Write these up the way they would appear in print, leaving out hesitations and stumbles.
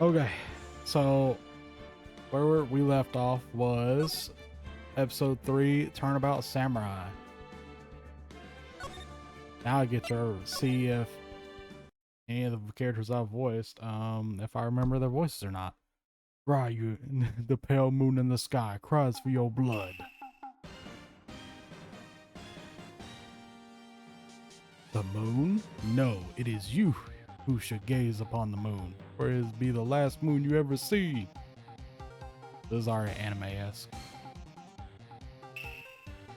Okay, so where we left off was episode 3, Turnabout Samurai. Now I get to see if any of the characters I've voiced, if I remember their voices or not. Ryu, the pale moon in the sky, cries for your blood. The moon? No, it is you who should gaze upon the moon, for it is be the last moon you ever see. This is already anime-esque.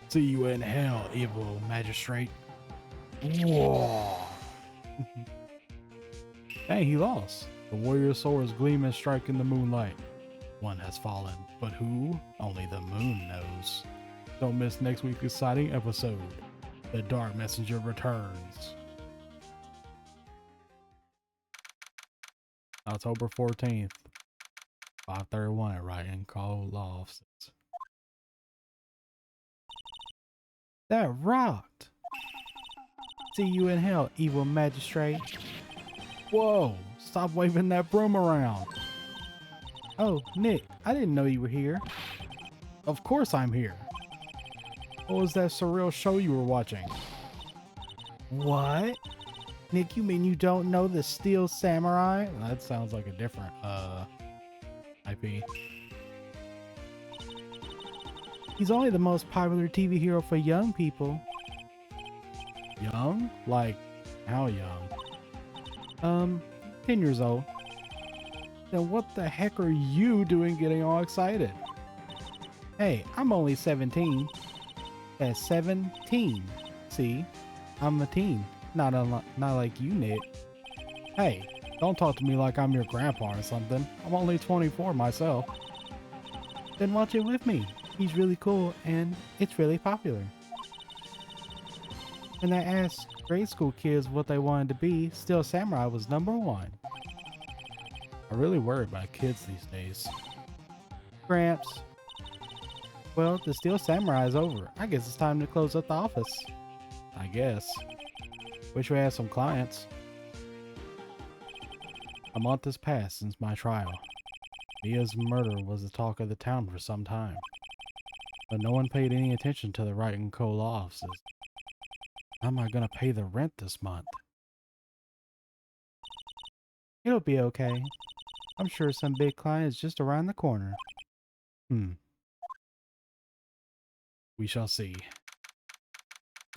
See you in hell, evil magistrate. Whoa. Dang, he lost. The warrior swords gleam and strike in the moonlight. One has fallen, but who? Only the moon knows. Don't miss next week's exciting episode. The Dark Messenger returns. October 14th, 5:31 at Wright & Co. Law Offices. That rocked. See you in hell, evil magistrate. Whoa, stop waving that broom around. Oh, Nick, I didn't know you were here. Of course I'm here. What was that surreal show you were watching? What? Nick, you mean you don't know the Steel Samurai? That sounds like a different, IP. He's only the most popular TV hero for young people. Young? Like, how young? 10 years old. Then what the heck are you doing getting all excited? Hey, I'm only 17. That's 17. See? I'm a teen. Not like you, Nick. Hey, don't talk to me like I'm your grandpa or something. I'm only 24 myself. Then watch it with me. He's really cool and it's really popular. When I asked grade school kids what they wanted to be, Steel Samurai was #1. I really worry about kids these days. Gramps. Well, the Steel Samurai is over. I guess it's time to close up the office. I guess. Wish we had some clients. A month has passed since my trial. Mia's murder was the talk of the town for some time. But no one paid any attention to the Wright & Co. law offices. How am I going to pay the rent this month? It'll be okay. I'm sure some big client is just around the corner. We shall see.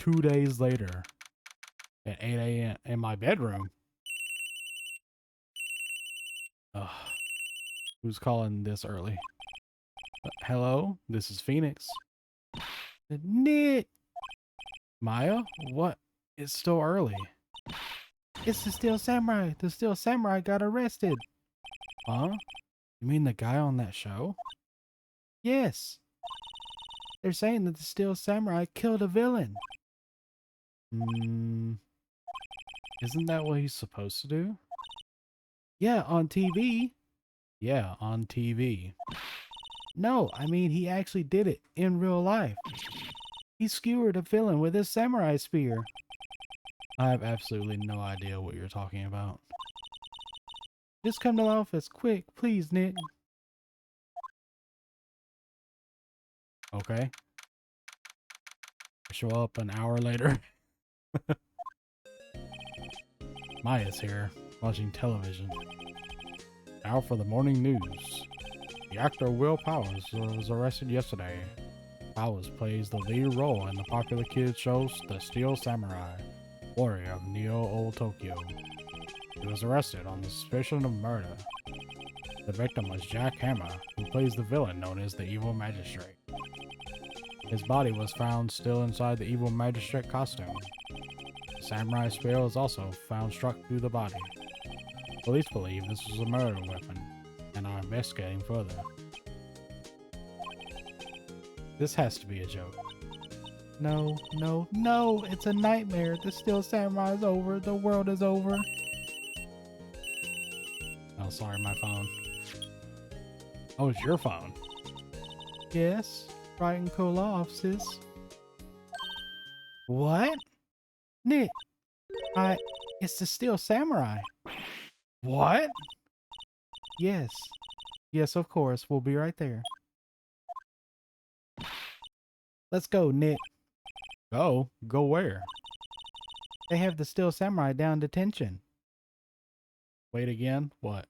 2 days later, at 8 a.m. in my bedroom. Ugh. Who's calling this early? Hello? This is Phoenix. Nick! Maya? What? It's still early. It's the Steel Samurai. The Steel Samurai got arrested. Huh? You mean the guy on that show? Yes. They're saying that the Steel Samurai killed a villain. Isn't that what he's supposed to do? Yeah, on TV. Yeah, on TV. No, I mean he actually did it in real life. He skewered a villain with his samurai spear. I have absolutely no idea what you're talking about. Just come to the office, quick, please, Nick. Okay. I show up an hour later. Maya's here, watching television. Now for the morning news. The actor Will Powers was arrested yesterday. Powers plays the lead role in the popular kids show The Steel Samurai, Warrior of Neo Old Tokyo. He was arrested on the suspicion of murder. The victim was Jack Hammer, who plays the villain known as the Evil Magistrate. His body was found still inside the Evil Magistrate costume. The samurai spear was also found struck through the body. Police believe this was a murder weapon and are investigating further. This has to be a joke. No, no, no! It's a nightmare! The Steel Samurai is over! The world is over! Oh, sorry, my phone. Oh, it's your phone. Yes, Wright & Co. law offices. What? Nick, it's the Steel Samurai. What? Yes. Yes, of course. We'll be right there. Let's go, Nick. Go? Go where? They have the Steel Samurai down detention. Wait again? What?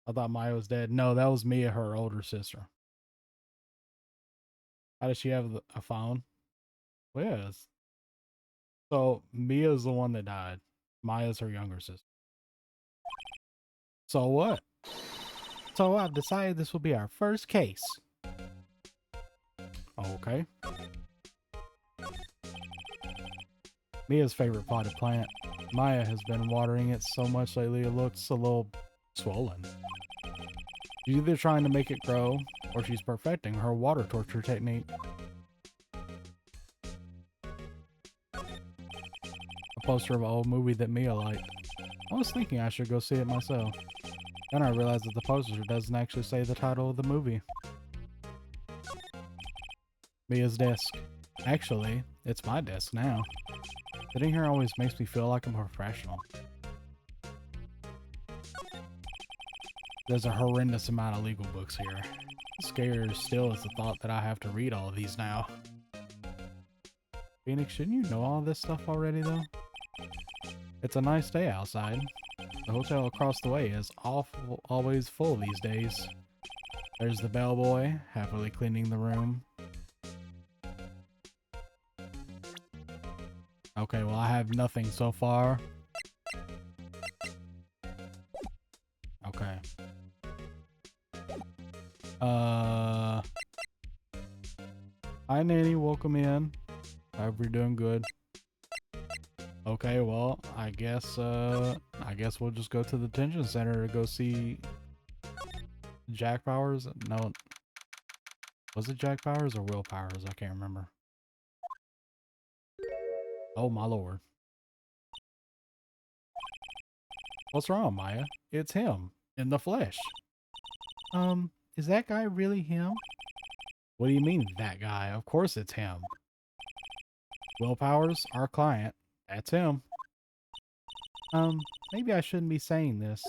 I thought Maya was dead. No, that was Mia, her older sister. How does she have a phone? Well, yes. So Mia's the one that died. Maya's her younger sister. So what? So I've decided this will be our first case. Okay. Mia's favorite potted plant. Maya has been watering it so much lately it looks a little swollen. She's either trying to make it grow or she's perfecting her water torture technique. A poster of an old movie that Mia liked. I was thinking I should go see it myself. Then I realized that the poster doesn't actually say the title of the movie. Mia's desk. Actually, it's my desk now. Sitting here always makes me feel like I'm a professional. There's a horrendous amount of legal books here. Scarier still is the thought that I have to read all of these now. Phoenix, shouldn't you know all this stuff already though? It's a nice day outside. The hotel across the way is always full these days. There's the bellboy, happily cleaning the room. Okay, well I have nothing so far. Okay. Hi Nanny, welcome in. Hope you're doing good. Okay, well, I guess we'll just go to the detention center to go see Jack Powers. No, was it Jack Powers or Will Powers? I can't remember. Oh my lord. What's wrong, Maya? It's him, in the flesh. Is that guy really him? What do you mean, that guy? Of course it's him. Will Powers, our client. That's him. Maybe I shouldn't be saying this,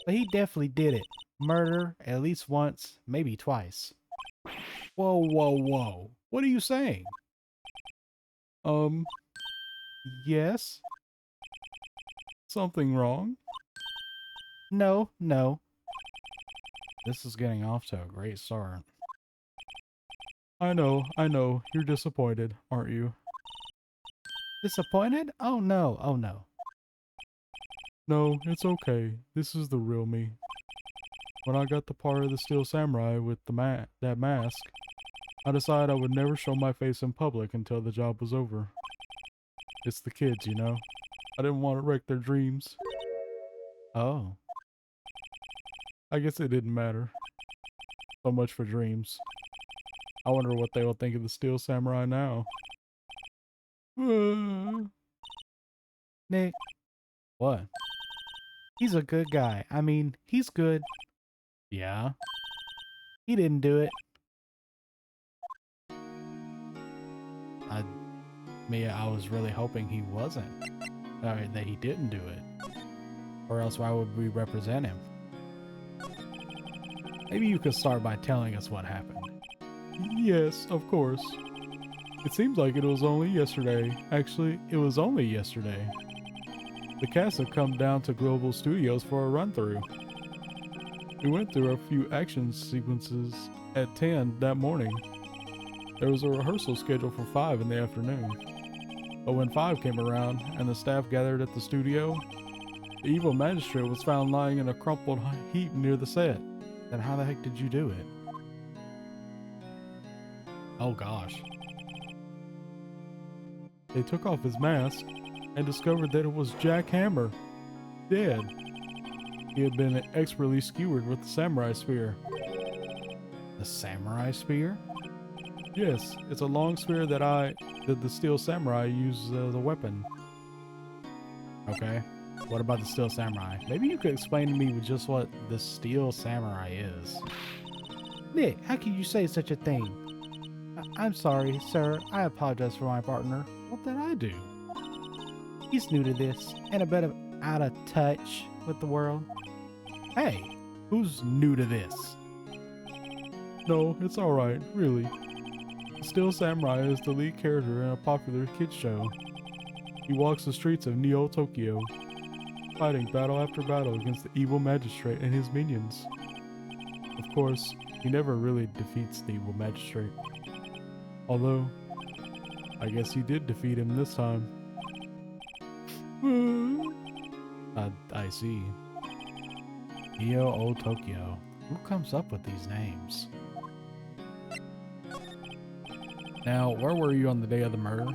but he definitely did it. Murder, at least once, maybe twice. Whoa, whoa, whoa. What are you saying? Yes? Something wrong? No, no. This is getting off to a great start. I know. You're disappointed, aren't you? Disappointed? Oh no, oh no. No, it's okay. This is the real me. When I got the part of the Steel Samurai with that mask, I decided I would never show my face in public until the job was over. It's the kids, you know. I didn't want to wreck their dreams. Oh. I guess it didn't matter. So much for dreams. I wonder what they will think of the Steel Samurai now. Nick. What? He's a good guy. I mean, he's good. Yeah? He didn't do it. I was really hoping he wasn't. That he didn't do it. Or else why would we represent him? Maybe you could start by telling us what happened. Yes, of course. It seems like it was only yesterday. Actually, it was only yesterday. The cast had come down to Global Studios for a run-through. We went through a few action sequences at 10 that morning. There was a rehearsal scheduled for 5 in the afternoon. But when 5 came around and the staff gathered at the studio, the evil magistrate was found lying in a crumpled heap near the set. Then how the heck did you do it? Oh gosh. They took off his mask and discovered that it was Jack Hammer, dead. He had been expertly skewered with the samurai spear. The samurai spear? Yes, it's a long spear that the Steel Samurai uses as a weapon. Okay, what about the Steel Samurai? Maybe you could explain to me just what the Steel Samurai is. Nick, how can you say such a thing? I'm sorry, sir. I apologize for my partner. What did I do? He's new to this and a bit out of touch with the world. Hey, who's new to this? No, it's alright, really. Steel Samurai is the lead character in a popular kids show. He walks the streets of Neo Tokyo, fighting battle after battle against the evil magistrate and his minions. Of course, he never really defeats the evil magistrate. Although, I guess he did defeat him this time. I see. Neo Tokyo. Who comes up with these names? Now, where were you on the day of the murder?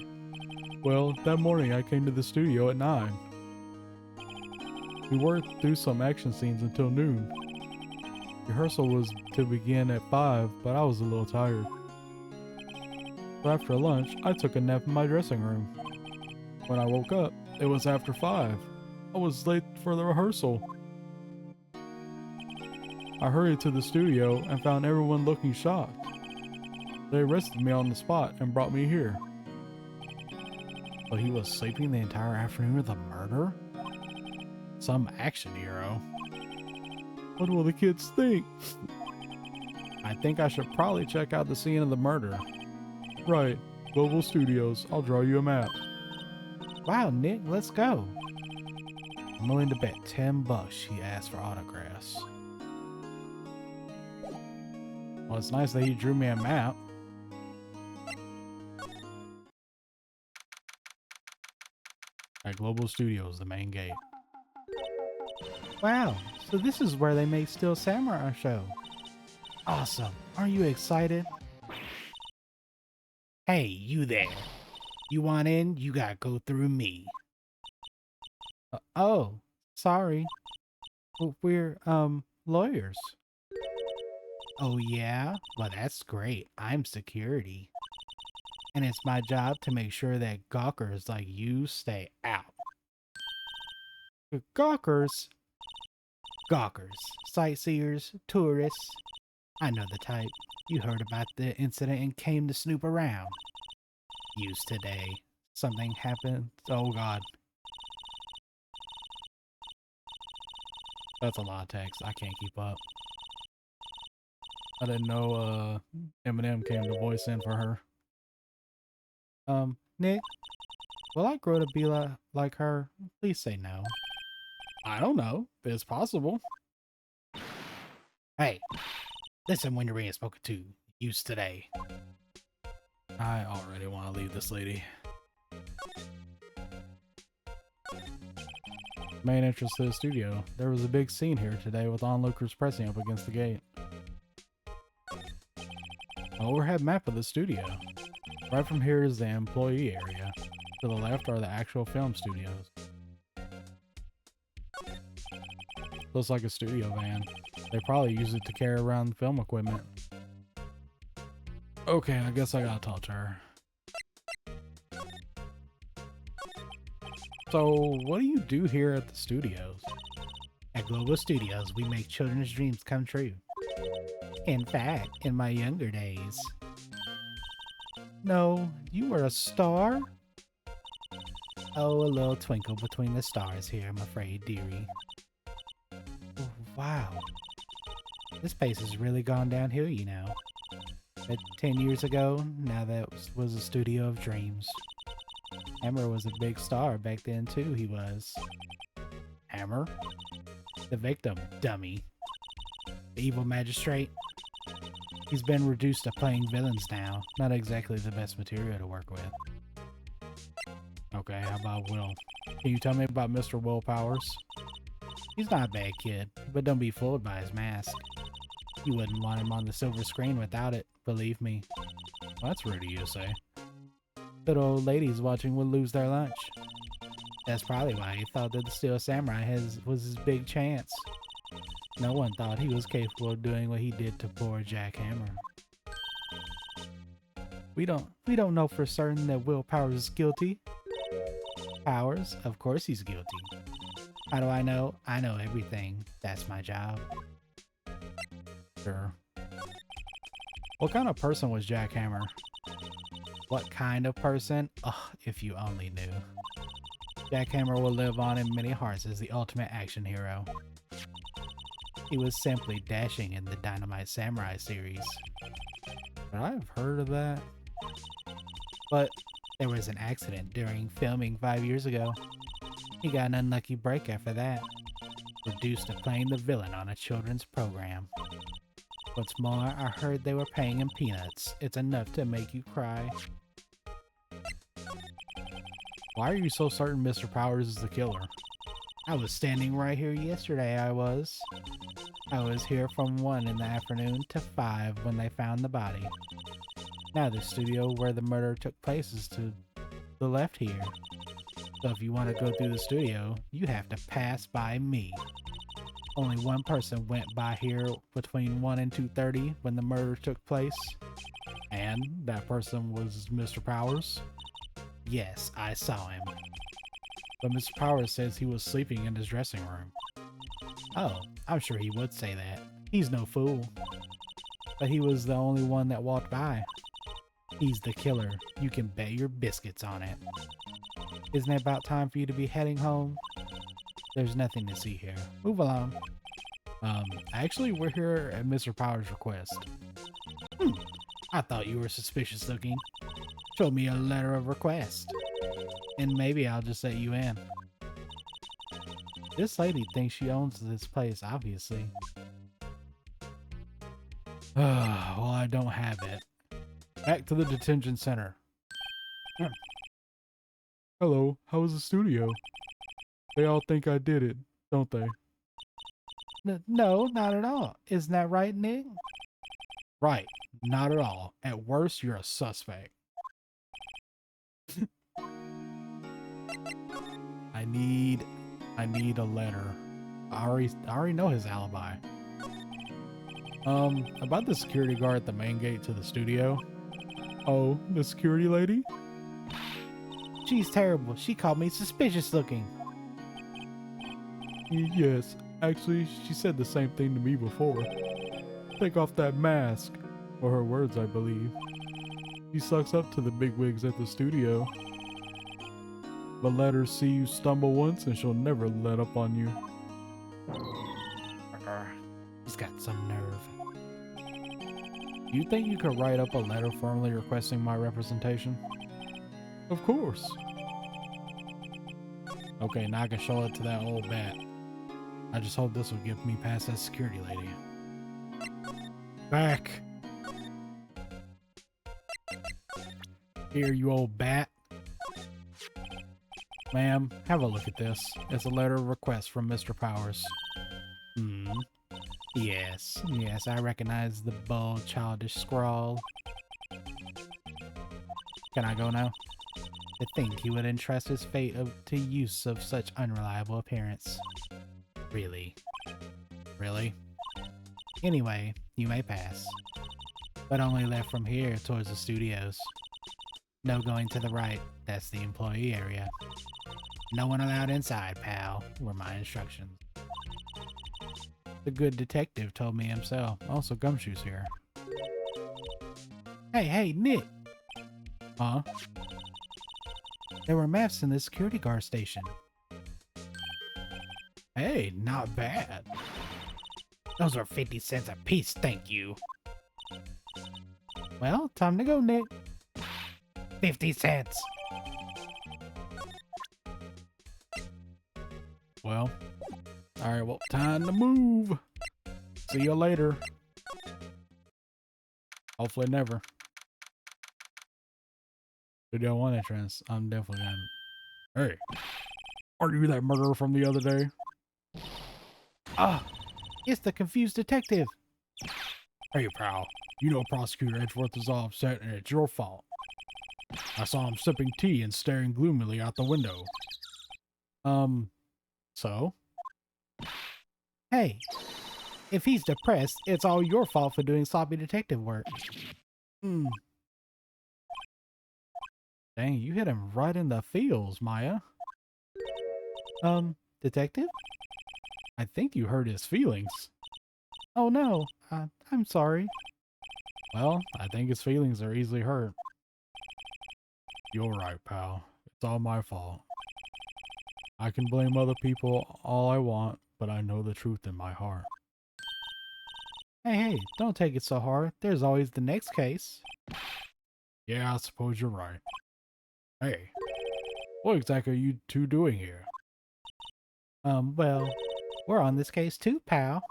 Well, that morning I came to the studio at 9. We worked through some action scenes until noon. Rehearsal was to begin at 5, but I was a little tired. So after lunch, I took a nap in my dressing room. When I woke up, it was after 5. I was late for the rehearsal. I hurried to the studio and found everyone looking shocked. They arrested me on the spot and brought me here. So he was sleeping the entire afternoon of the murder? Some action hero. What will the kids think? I think I should probably check out the scene of the murder. Right. Global Studios. I'll draw you a map. Wow, Nick, let's go. I'm willing to bet $10 she asked for autographs. Well, it's nice that he drew me a map. At Global Studios, the main gate. Wow, so this is where they make Steel Samurai show. Awesome. Are you excited? Hey, you there. You want in? You gotta go through me. Oh, sorry. We're, lawyers. Oh yeah? Well, that's great. I'm security. And it's my job to make sure that gawkers like you stay out. Gawkers? Gawkers. Sightseers, tourists. I know the type. You heard about the incident and came to snoop around. Used today. Something happened. Oh god. That's a lot of text. I can't keep up. I didn't know Eminem came to voice in for her. Nick, will I grow to be like her? Please say no. I don't know. It's possible. Hey, listen when you're being spoken to. Use today. I already want to leave this lady. Main entrance to the studio. There was a big scene here today with onlookers pressing up against the gate. An overhead map of the studio. Right from here is the employee area. To the left are the actual film studios. Looks like a studio van. They probably use it to carry around film equipment. Okay, I guess I gotta talk to her. So, what do you do here at the studios? At Global Studios, we make children's dreams come true. In fact, in my younger days. No, you were a star? Oh, a little twinkle between the stars here, I'm afraid, dearie. Oh, wow. This place has really gone downhill, you know. But 10 years ago, now that was a studio of dreams. Hammer was a big star back then too, he was. Hammer? The victim, dummy. The evil magistrate? He's been reduced to playing villains now. Not exactly the best material to work with. Okay, how about Will? Can you tell me about Mr. Will Powers? He's not a bad kid, but don't be fooled by his mask. You wouldn't want him on the silver screen without it, believe me. Well, that's rude of you to say. Little old ladies watching would lose their lunch. That's probably why he thought that the Steel Samurai was his big chance. No one thought he was capable of doing what he did to poor Jack Hammer. We don't know for certain that Will Powers is guilty. Powers? Of course he's guilty. How do I know? I know everything. That's my job. Sure. What kind of person was Jack Hammer? What kind of person? Ugh, if you only knew. Jack Hammer will live on in many hearts as the ultimate action hero. He was simply dashing in the Dynamite Samurai series. But I've heard of that. But there was an accident during filming 5 years ago. He got an unlucky break after that. Reduced to playing the villain on a children's program. What's more, I heard they were paying him peanuts. It's enough to make you cry. Why are you so certain Mr. Powers is the killer? I was standing right here yesterday, I was. I was here from 1 in the afternoon to 5 when they found the body. Now the studio where the murder took place is to the left here. So if you want to go through the studio, you have to pass by me. Only one person went by here between 1 and 2:30 when the murder took place. And that person was Mr. Powers? Yes, I saw him. But Mr. Powers says he was sleeping in his dressing room. Oh, I'm sure he would say that. He's no fool. But he was the only one that walked by. He's the killer. You can bet your biscuits on it. Isn't it about time for you to be heading home? There's nothing to see here. Move along. Actually, we're here at Mr. Powers' request. I thought you were suspicious looking. Show me a letter of request. And maybe I'll just let you in. This lady thinks she owns this place, obviously. Well, I don't have it. Back to the detention center. Hello, how was the studio? They all think I did it, don't they? No, not at all. Isn't that right, Nick? Right, not at all. At worst, you're a suspect. I need a letter. I already know his alibi. About the security guard at the main gate to the studio. Oh, the security lady? She's terrible. She called me suspicious looking. Yes, actually, she said the same thing to me before. Take off that mask. Or her words, I believe. She sucks up to the bigwigs at the studio. But let her see you stumble once and she'll never let up on you. He's got some nerve. You think you could write up a letter formally requesting my representation? Of course. Okay, now I can show it to that old bat. I just hope this will get me past that security lady. Back! Here, you old bat. Ma'am, have a look at this. It's a letter of request from Mr. Powers. Yes, I recognize the bold, childish scrawl. Can I go now? To think he would entrust his fate to use of such unreliable appearance. Really? Really? Anyway, you may pass. But only left from here towards the studios. No going to the right, that's the employee area. No one allowed inside, pal, were my instructions. The good detective told me himself. Also, Gumshoe's here. Hey, Nick! Huh? There were maps in the security guard station. Hey, not bad. Those are 50 cents a piece, thank you. Well, time to go, Nick. 50 cents! Well, alright, well, time to move. See you later. Hopefully never. Studio 1 entrance. I'm definitely gonna... Hey, are you that murderer from the other day? Ah, it's the confused detective. Hey, pal. You know Prosecutor Edgeworth is all upset and it's your fault. I saw him sipping tea and staring gloomily out the window. So? Hey, if he's depressed, it's all your fault for doing sloppy detective work. Dang, you hit him right in the feels, Maya. Detective? I think you hurt his feelings. Oh no, I'm sorry. Well, I think his feelings are easily hurt. You're right, pal. It's all my fault. I can blame other people all I want, but I know the truth in my heart. Hey, don't take it so hard. There's always the next case. Yeah, I suppose you're right. Hey, what exactly are you two doing here? Well, we're on this case too, pal.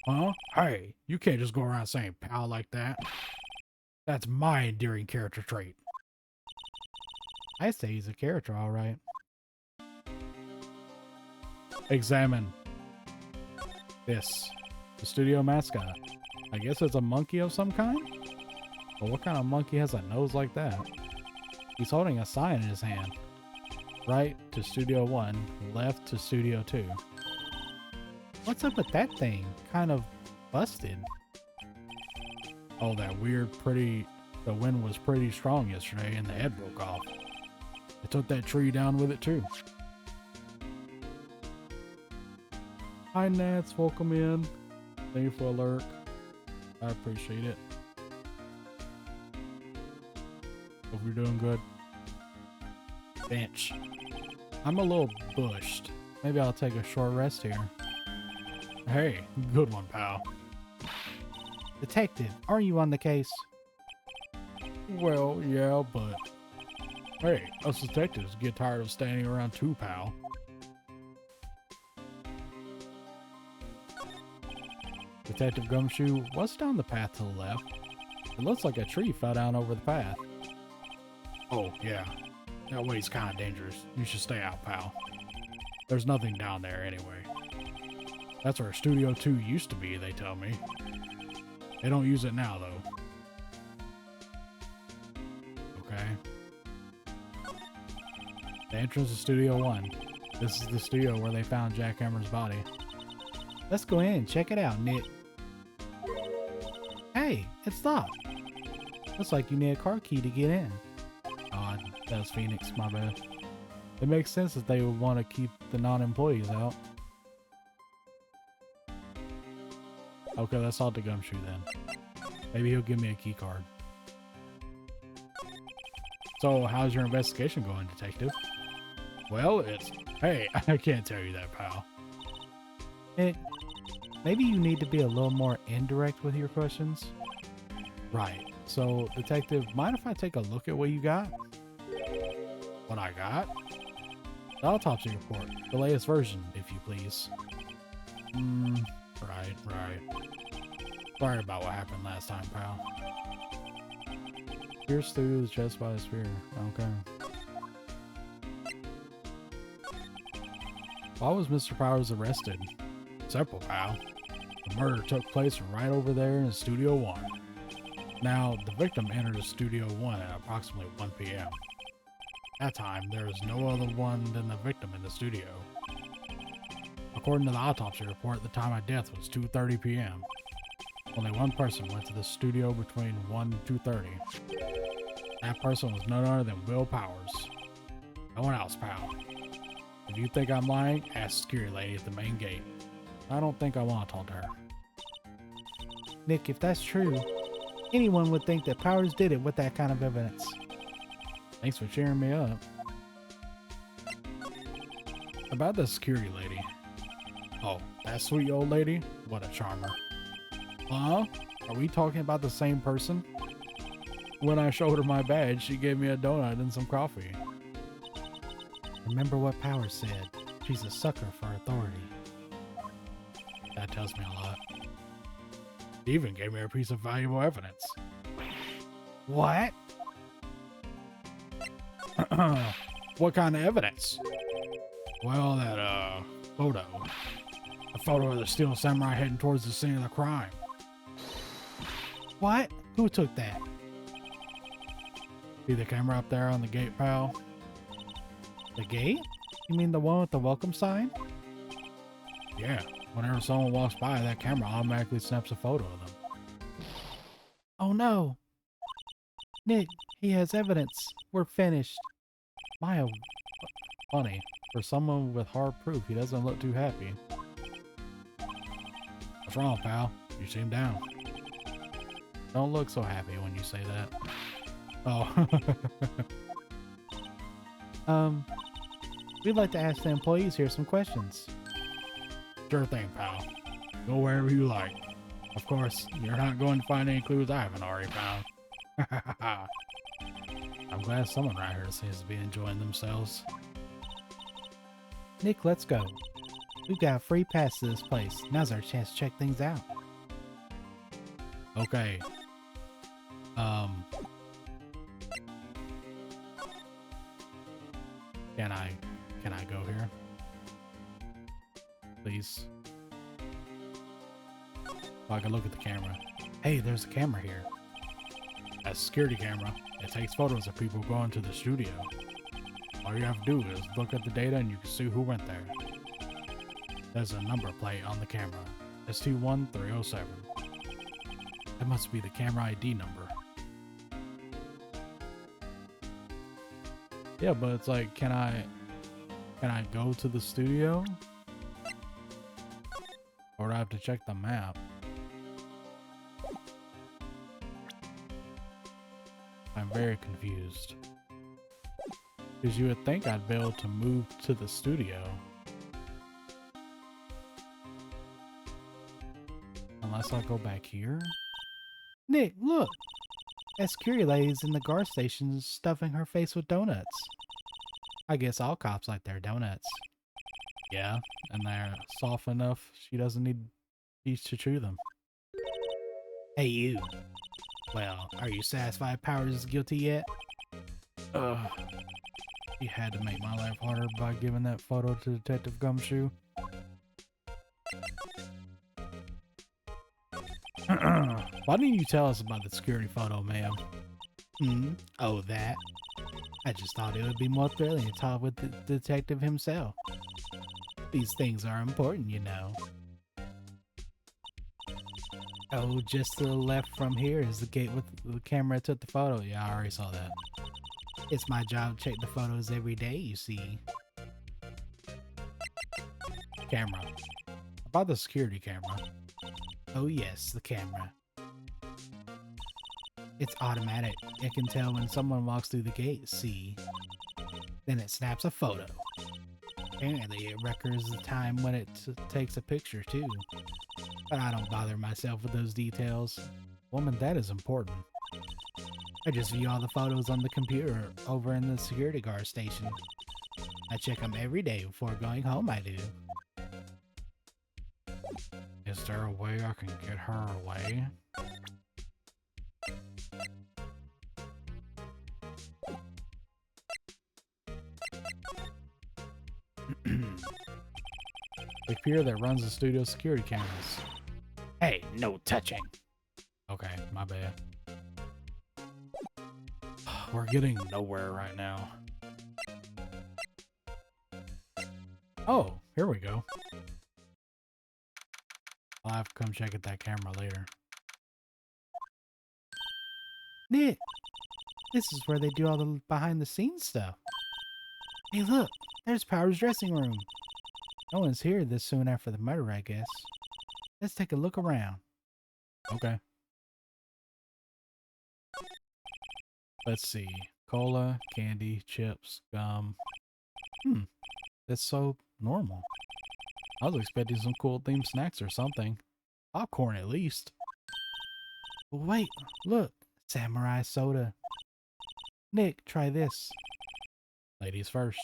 Huh? Hey, you can't just go around saying pal like that. That's my endearing character trait. I say he's a character, all right. Examine this. The studio mascot. I guess it's a monkey of some kind? But what kind of monkey has a nose like that? He's holding a sign in his hand. Right to Studio 1, left to Studio 2. What's up with that thing? Kind of busted. Oh, that weird, the wind was pretty strong yesterday and the head broke off. It took that tree down with it too. Hi Nats, welcome in. Thank you for the alert. I appreciate it. Hope you're doing good. Bench. I'm a little bushed. Maybe I'll take a short rest here. Hey, good one, pal. Detective, are you on the case? Well, yeah, but... Hey, us detectives get tired of standing around too, pal. Detective Gumshoe, what's down the path to the left? It looks like a tree fell down over the path. Oh, yeah. That way's kind of dangerous. You should stay out, pal. There's nothing down there anyway. That's where Studio 2 used to be, they tell me. They don't use it now, though. Okay. The entrance to Studio 1. This is the studio where they found Jack Hammer's body. Let's go in and check it out, Nick. Hey, it's locked. Looks like you need a car key to get in. Oh, that was Phoenix, my bad. It makes sense that they would want to keep the non-employees out. Okay, let's talk to Gumshoe then. Maybe he'll give me a key card. So, how's your investigation going, detective? Well, it's... Hey, I can't tell you that, pal. Nick, maybe you need to be a little more indirect with your questions. Right. So, detective, mind if I take a look at what you got? What I got? The autopsy report. The latest version, if you please. Right. Sorry about what happened last time, pal. Pierced through the chest by a spear. Okay. Why was Mr. Powers arrested? Simple, pal. The murder took place right over there in Studio 1. Now, the victim entered Studio 1 at approximately 1 p.m. At that time, there was no other one than the victim in the studio. According to the autopsy report, the time of death was 2:30 p.m. Only one person went to the studio between 1 and 2:30. That person was none other than Will Powers. No one else, pal. If you think I'm lying, ask the security lady at the main gate. I don't think I want to talk to her. Nick, if that's true, anyone would think that Powers did it with that kind of evidence. Thanks for cheering me up. About the security lady. Oh, that sweet old lady? What a charmer. Huh? Are we talking about the same person? When I showed her my badge, she gave me a donut and some coffee. Remember what Powers said. She's a sucker for authority. That tells me a lot. She even gave me a piece of valuable evidence. What? What kind of evidence? Well, that, photo. A photo of the Steel Samurai heading towards the scene of the crime. What? Who took that? See the camera up there on the gate, pal? The gate? You mean the one with the welcome sign? Yeah. Whenever someone walks by, that camera automatically snaps a photo of them. Oh no! Nick, he has evidence. We're finished. Maya, funny. For someone with hard proof, he doesn't look too happy. What's wrong, pal? You seem down. Don't look so happy when you say that. Oh. We'd like to ask the employees here some questions. Sure thing, pal. Go wherever you like. Of course, you're not going to find any clues I haven't already found. I'm glad someone right here seems to be enjoying themselves. Nick, let's go. We've got a free pass to this place. Now's our chance to check things out. Okay. Can I go here? Please. So I can look at the camera. Hey, there's a camera here. That's a security camera. It takes photos of people going to the studio. All you have to do is look at the data and you can see who went there. There's a number plate on the camera. S21307. That must be the camera ID number. Yeah, but it's like, can I go to the studio? Or do I have to check the map? I'm very confused. Because you would think I'd be able to move to the studio. Unless I go back here? Nick, look! That security lady's in the guard station stuffing her face with donuts. I guess all cops like their donuts. Yeah, and they're soft enough she doesn't need teeth to chew them. Hey you! Well, are you satisfied Powers is guilty yet? Ugh. You had to make my life harder by giving that photo to Detective Gumshoe. Why didn't you tell us about the security photo, ma'am? Oh, that? I just thought it would be more thrilling to talk with the detective himself. These things are important, you know. Oh, just to the left from here is the gate with the camera that took the photo. Yeah, I already saw that. It's my job to check the photos every day, you see. Camera. About the security camera. Oh yes, the camera. It's automatic. It can tell when someone walks through the gate, see? Then it snaps a photo. Apparently it records the time when it takes a picture too. But I don't bother myself with those details. Woman, that is important. I just view all the photos on the computer over in the security guard station. I check them every day before going home, I do. Is there a way I can get her away? The computer that runs the studio security cameras. Hey, no touching. Okay, my bad. We're getting nowhere right now. Oh, here we go. I'll have to come check at that camera later. Nick, this is where they do all the behind-the-scenes stuff. Hey, look, there's Power's dressing room. No one's here this soon after the murder, I guess. Let's take a look around. Okay. Let's see. Cola, candy, chips, gum. That's so normal. I was expecting some cool themed snacks or something. Popcorn at least. Wait, look. Samurai soda. Nick, try this. Ladies first.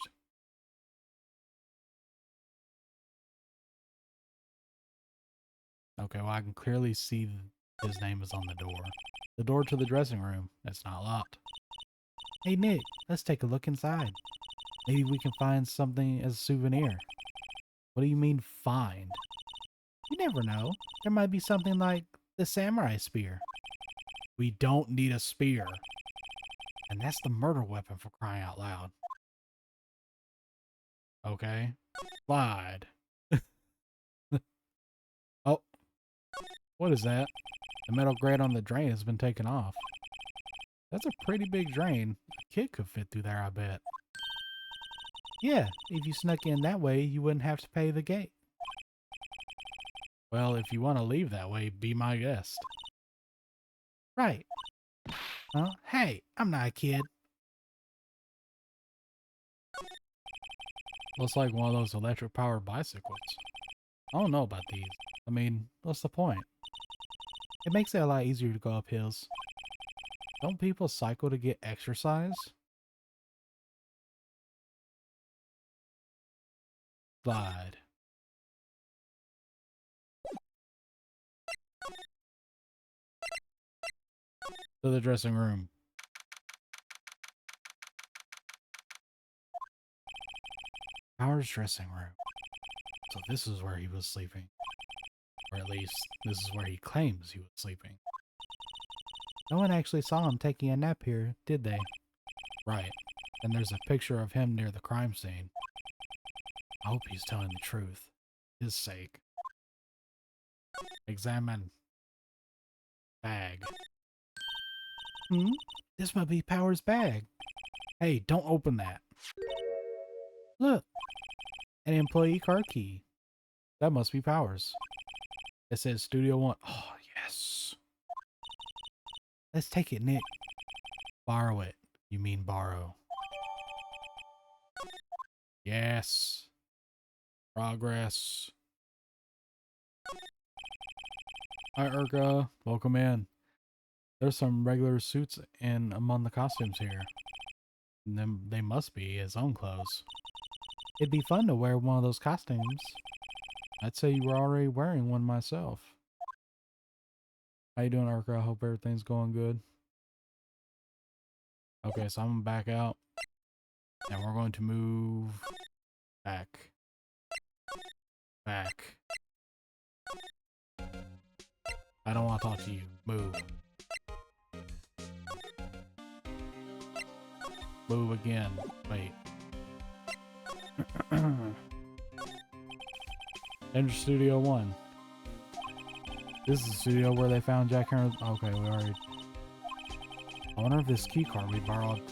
Okay, well I can clearly see his name is on the door. The door to the dressing room. It's not locked. Hey Nick, let's take a look inside. Maybe we can find something as a souvenir. What do you mean, find? You never know. There might be something like the samurai spear. We don't need a spear. And that's the murder weapon, for crying out loud. Okay. Slide. Oh. What is that? The metal grate on the drain has been taken off. That's a pretty big drain. A kid could fit through there, I bet. Yeah, if you snuck in that way, you wouldn't have to pay the gate. Well, if you want to leave that way, be my guest. Right. Huh? Hey, I'm not a kid. Looks like one of those electric-powered bicycles. I don't know about these. I mean, what's the point? It makes it a lot easier to go up hills. Don't people cycle to get exercise? Slide. To the dressing room. Howard's dressing room. So this is where he was sleeping. Or at least, this is where he claims he was sleeping. No one actually saw him taking a nap here, did they? Right. And there's a picture of him near the crime scene. I hope he's telling the truth. His sake. Examine. Bag. Hmm? This might be Power's bag. Hey, don't open that. Look. An employee car key. That must be Power's. It says Studio One. Oh, yes. Let's take it, Nick. Borrow it. You mean borrow. Yes. Progress. Hi, Urga. Welcome in. There's some regular suits in among the costumes here. And they must be his own clothes. It'd be fun to wear one of those costumes. I'd say you were already wearing one myself. How you doing, Urga? I hope everything's going good. Okay, so I'm gonna back out. And we're going to move back. Back. I don't want to talk to you. Move. Move again. Wait. Enter Studio 1. This is the studio where they found Jack Hammer's... Okay, we already... I wonder if this key card we borrowed...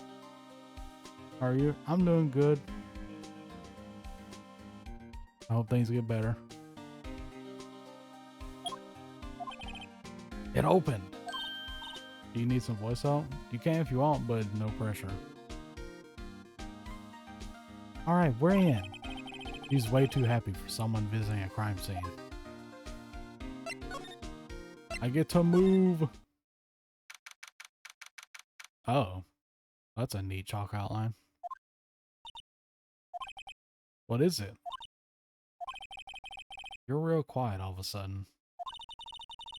How are you? I'm doing good. I hope things get better. It opened! Do you need some voice help? You can if you want, but no pressure. Alright, we're in. He's way too happy for someone visiting a crime scene. I get to move! Oh. That's a neat chalk outline. What is it? You're real quiet all of a sudden.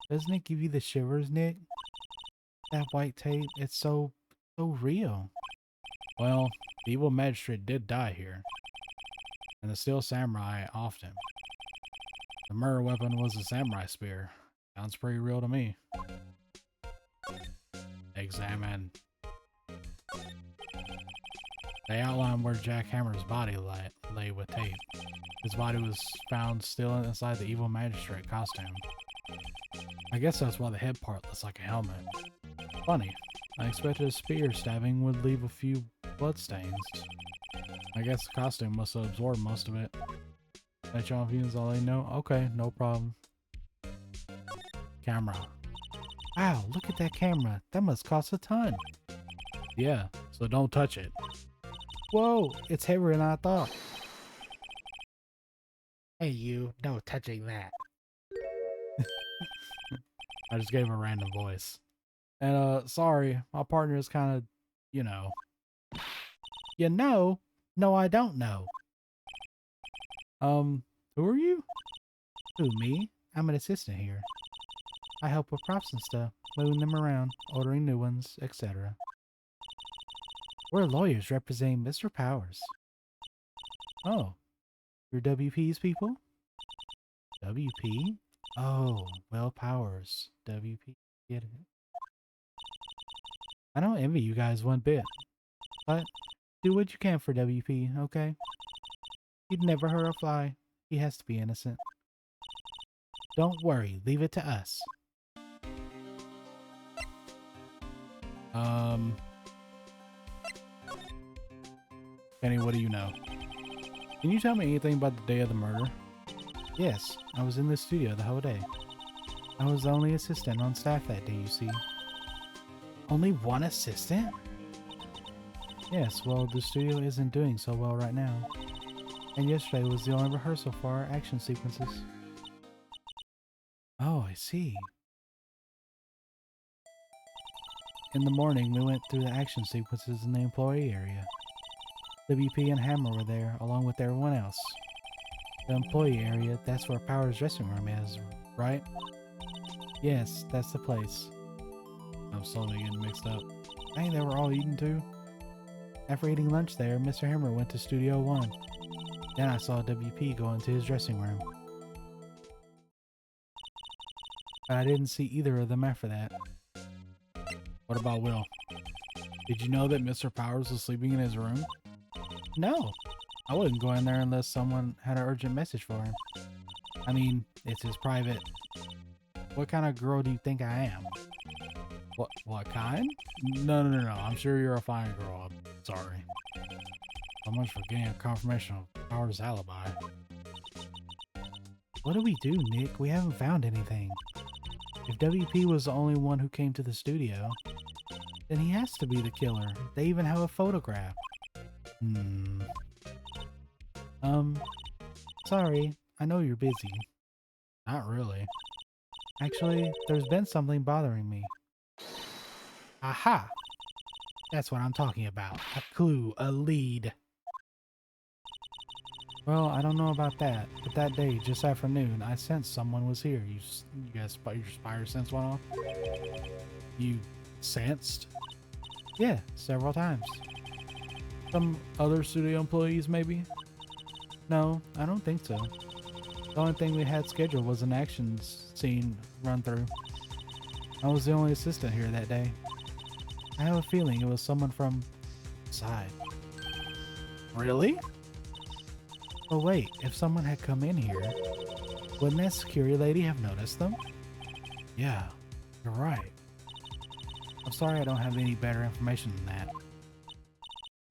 Doesn't it give you the shivers, Nick? That white tape, it's so real. Well, the evil magistrate did die here. And the steel samurai often. The murder weapon was a samurai spear. Sounds pretty real to me. Examine. They outline where Jack Hammer's body lay with tape. His body was found still inside the evil magistrate costume. I guess that's why the head part looks like a helmet. Funny. I expected a spear stabbing would leave a few bloodstains. I guess the costume must have absorbed most of it. That y'all views all they know? Okay, no problem. Camera. Wow, look at that camera. That must cost a ton. Yeah, so don't touch it. Whoa, it's heavier than I thought. Hey you, no touching that. I just gave a random voice. And sorry, my partner is kind of, you know. You know? No, I don't know. Who are you? Who, me? I'm an assistant here. I help with props and stuff, moving them around, ordering new ones, etc. We're lawyers representing Mr. Powers. Oh, you're WP's people? WP? Oh, well, Powers. WP. Get it. I don't envy you guys one bit. But do what you can for WP, okay? He'd never hurt a fly. He has to be innocent. Don't worry, leave it to us. Penny, what do you know? Can you tell me anything about the day of the murder? Yes, I was in the studio the whole day. I was the only assistant on staff that day, you see. Only one assistant? Yes, well, the studio isn't doing so well right now. And yesterday was the only rehearsal for our action sequences. Oh, I see. In the morning, we went through the action sequences in the employee area. WP and Hammer were there, along with everyone else. The employee area, that's where Power's dressing room is, right? Yes, that's the place. I'm slowly getting mixed up. Dang, they were all eating too? After eating lunch there, Mr. Hammer went to Studio 1. Then I saw WP go into his dressing room. But I didn't see either of them after that. What about Will? Did you know that Mr. Powers was sleeping in his room? No. I wouldn't go in there unless someone had an urgent message for him. I mean, it's his private... What kind of girl do you think I am? What kind? No. I'm sure you're a fine girl. I'm sorry. So much for getting a confirmation of Powers' alibi. What do we do, Nick? We haven't found anything. If WP was the only one who came to the studio, then he has to be the killer. They even have a photograph. Sorry. I know you're busy. Not really. Actually, there's been something bothering me. Aha! That's what I'm talking about. A clue, a lead. Well, I don't know about that, but that day, just after noon, I sensed someone was here. You guys, your spider sense went off? You sensed? Yeah, several times. Some other studio employees, maybe? No, I don't think so. The only thing we had scheduled was an action scene run-through. I was the only assistant here that day. I have a feeling it was someone from outside. Really? But wait, if someone had come in here, wouldn't that security lady have noticed them? Yeah, you're right. I'm sorry I don't have any better information than that.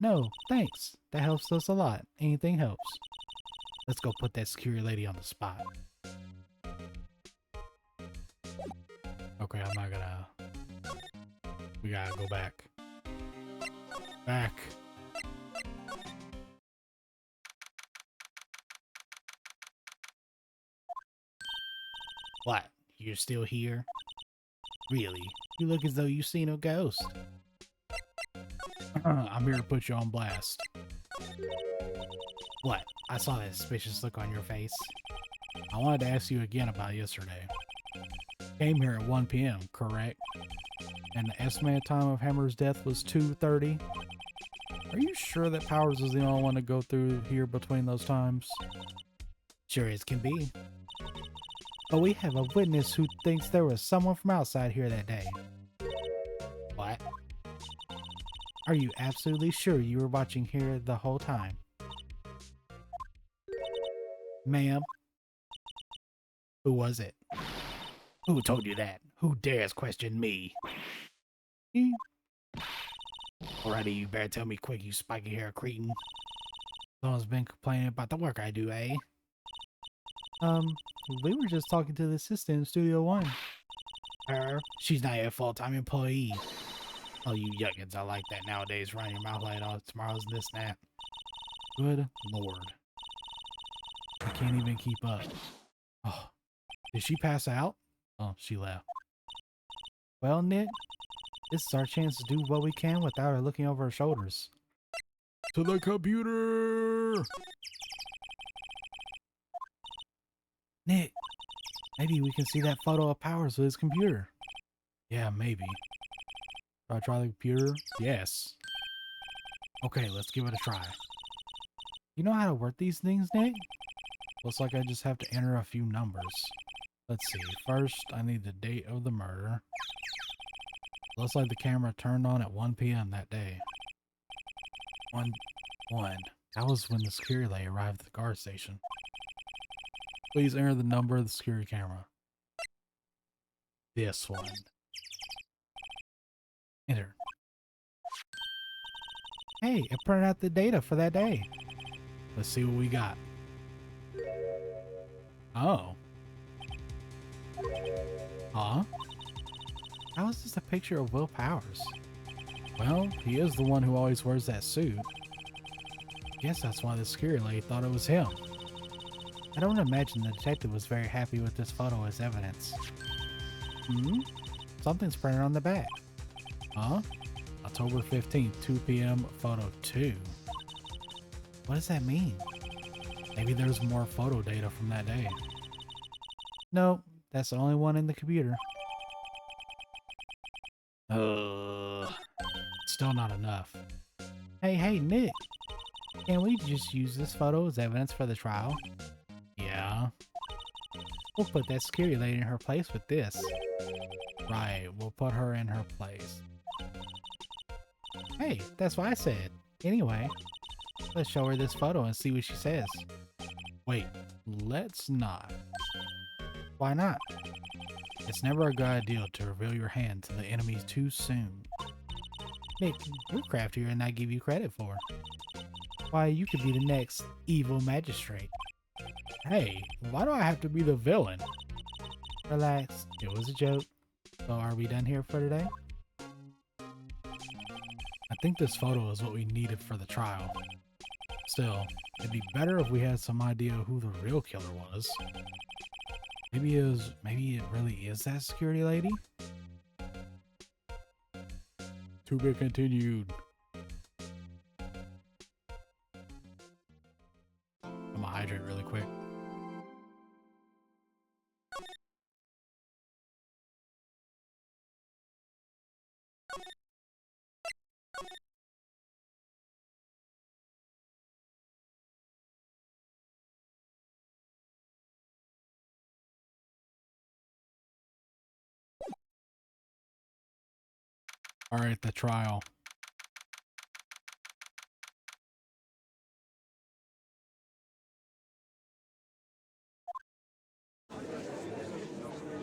No, thanks. That helps us a lot. Anything helps. Let's go put that security lady on the spot. Okay, I'm not gonna... We gotta go back. Back. What? You're still here? Really? You look as though you've seen a ghost. I'm here to put you on blast. What? I saw that suspicious look on your face. I wanted to ask you again about yesterday. Came here at 1 p.m., correct? And the estimated time of Hammer's death was 2:30? Are you sure that Powers was the only one to go through here between those times? Sure as can be. But we have a witness who thinks there was someone from outside here that day. What? Are you absolutely sure you were watching here the whole time? Ma'am? Who was it? Who told you that? Who dares question me? Alrighty, you better tell me quick, you spiky hair cretin. Someone's been complaining about the work I do, eh? We were just talking to the assistant in Studio 1. Her? She's not a full-time employee. Oh, you yuckins, I like that nowadays. Run your mouth like all tomorrow's this and that. Good lord. I can't even keep up. Oh, did she pass out? Oh, she left. Well, Nick, this is our chance to do what we can without her looking over our shoulders. To the computer! Nick, maybe we can see that photo of Powers with his computer. Yeah, maybe. Should I try the computer? Yes. Okay, let's give it a try. You know how to work these things, Nick? Looks like I just have to enter a few numbers. Let's see. First, I need the date of the murder. Looks like the camera turned on at 1 p.m. that day. 1. That was when the security lady arrived at the guard station. Please enter the number of the security camera. This one. Enter. Hey, it printed out the data for that day. Let's see what we got. Oh. Huh? How is this a picture of Will Powers? Well, he is the one who always wears that suit. Guess that's why the security lady thought it was him. I don't imagine the detective was very happy with this photo as evidence. Something's printed on the back. Huh? October 15th, 2 p.m. photo 2. What does that mean? Maybe there's more photo data from that day. Nope, that's the only one in the computer. Still not enough. Hey, Nick. Can't we just use this photo as evidence for the trial? Yeah. We'll put that security lady in her place with this. Right, we'll put her in her place. Hey, that's what I said. Anyway, let's show her this photo and see what she says. Wait, let's not. Why not? It's never a good idea to reveal your hand to the enemy too soon. Nick, you're craftier than I give you credit for. Why, you could be the next evil magistrate. Hey, why do I have to be the villain? Relax, it was a joke. So are we done here for today? I think this photo is what we needed for the trial. Still, it'd be better if we had some idea who the real killer was. Maybe it really is that security lady? To be continued. I'm gonna hydrate really quick. All right, the trial.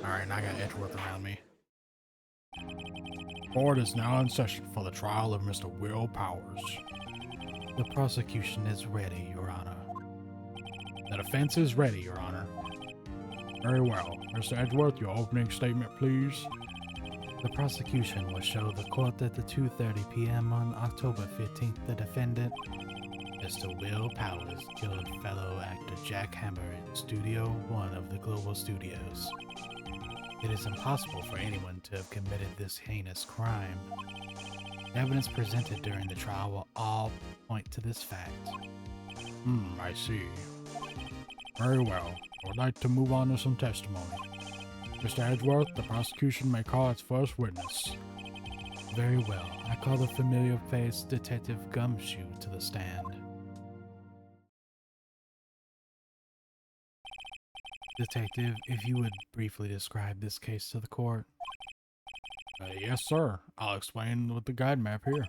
All right, now I got Edgeworth around me. Court is now in session for the trial of Mr. Will Powers. The prosecution is ready, Your Honor. The defense is ready, Your Honor. Very well. Mr. Edgeworth, your opening statement, please. The prosecution will show the court that at 2:30 p.m. on October 15th, the defendant, Mr. Will Powers, killed fellow actor Jack Hammer in Studio 1 of the Global Studios. It is impossible for anyone to have committed this heinous crime. The evidence presented during the trial will all point to this fact. I see. Very well. I would like to move on to some testimony. Mr. Edgeworth, the prosecution may call its first witness. Very well. I call the familiar face Detective Gumshoe to the stand. Detective, if you would briefly describe this case to the court. Yes, sir. I'll explain with the guide map here.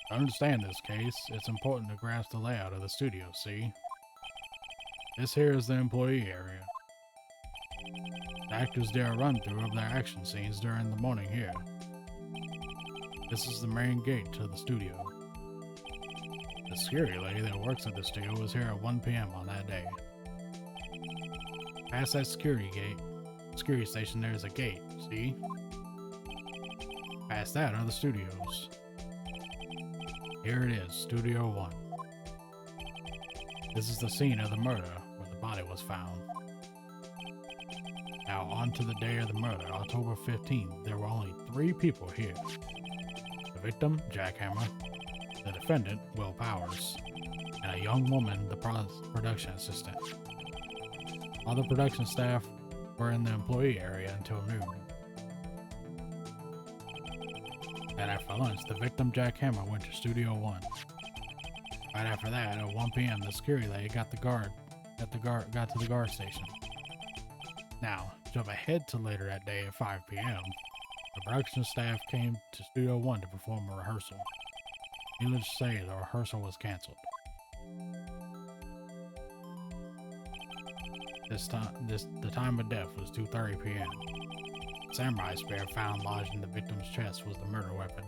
To understand this case, it's important to grasp the layout of the studio, see? This here is the employee area. The actors do a run-through of their action scenes during the morning here. This is the main gate to the studio. The security lady that works at the studio was here at 1 p.m. on that day. Past that security station, there's a gate, see? Past that are the studios. Here it is, Studio 1. This is the scene of the murder, where the body was found. Now, on to the day of the murder, October 15th, there were only 3 people here. The victim, Jack Hammer, the defendant, Will Powers, and a young woman, the production assistant. All the production staff were in the employee area until noon. And after lunch, the victim, Jack Hammer, went to Studio 1. Right after that, at 1 p.m., the security lady got to the guard station. Now, jump ahead to later that day at 5 p.m. The production staff came to Studio 1 to perform a rehearsal. Needless to say, the rehearsal was canceled. The time of death was 2:30 p.m. The samurai spear found lodged in the victim's chest was the murder weapon.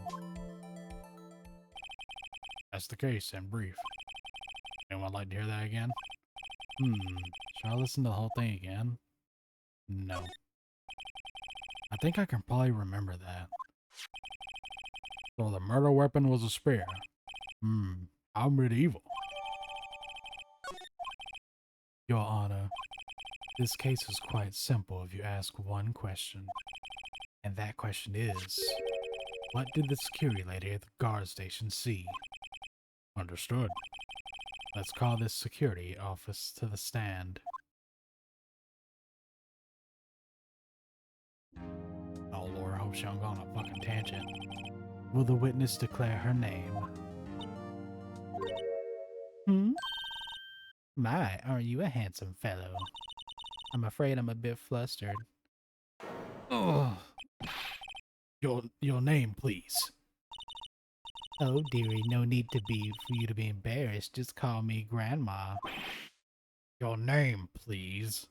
That's the case in brief. Anyone like to hear that again? Should I listen to the whole thing again? No. I think I can probably remember that. So the murder weapon was a spear. How medieval. Your Honor, this case is quite simple if you ask one question. And that question is, What did the security lady at the guard station see? Understood. Let's call this security office to the stand. Oh Lord, I hope she don't go on a fucking tangent. Will the witness declare her name? My, aren't you a handsome fellow? I'm afraid I'm a bit flustered. Oh, your name, please. Oh, dearie, no need for you to be embarrassed. Just call me Grandma. Your name, please.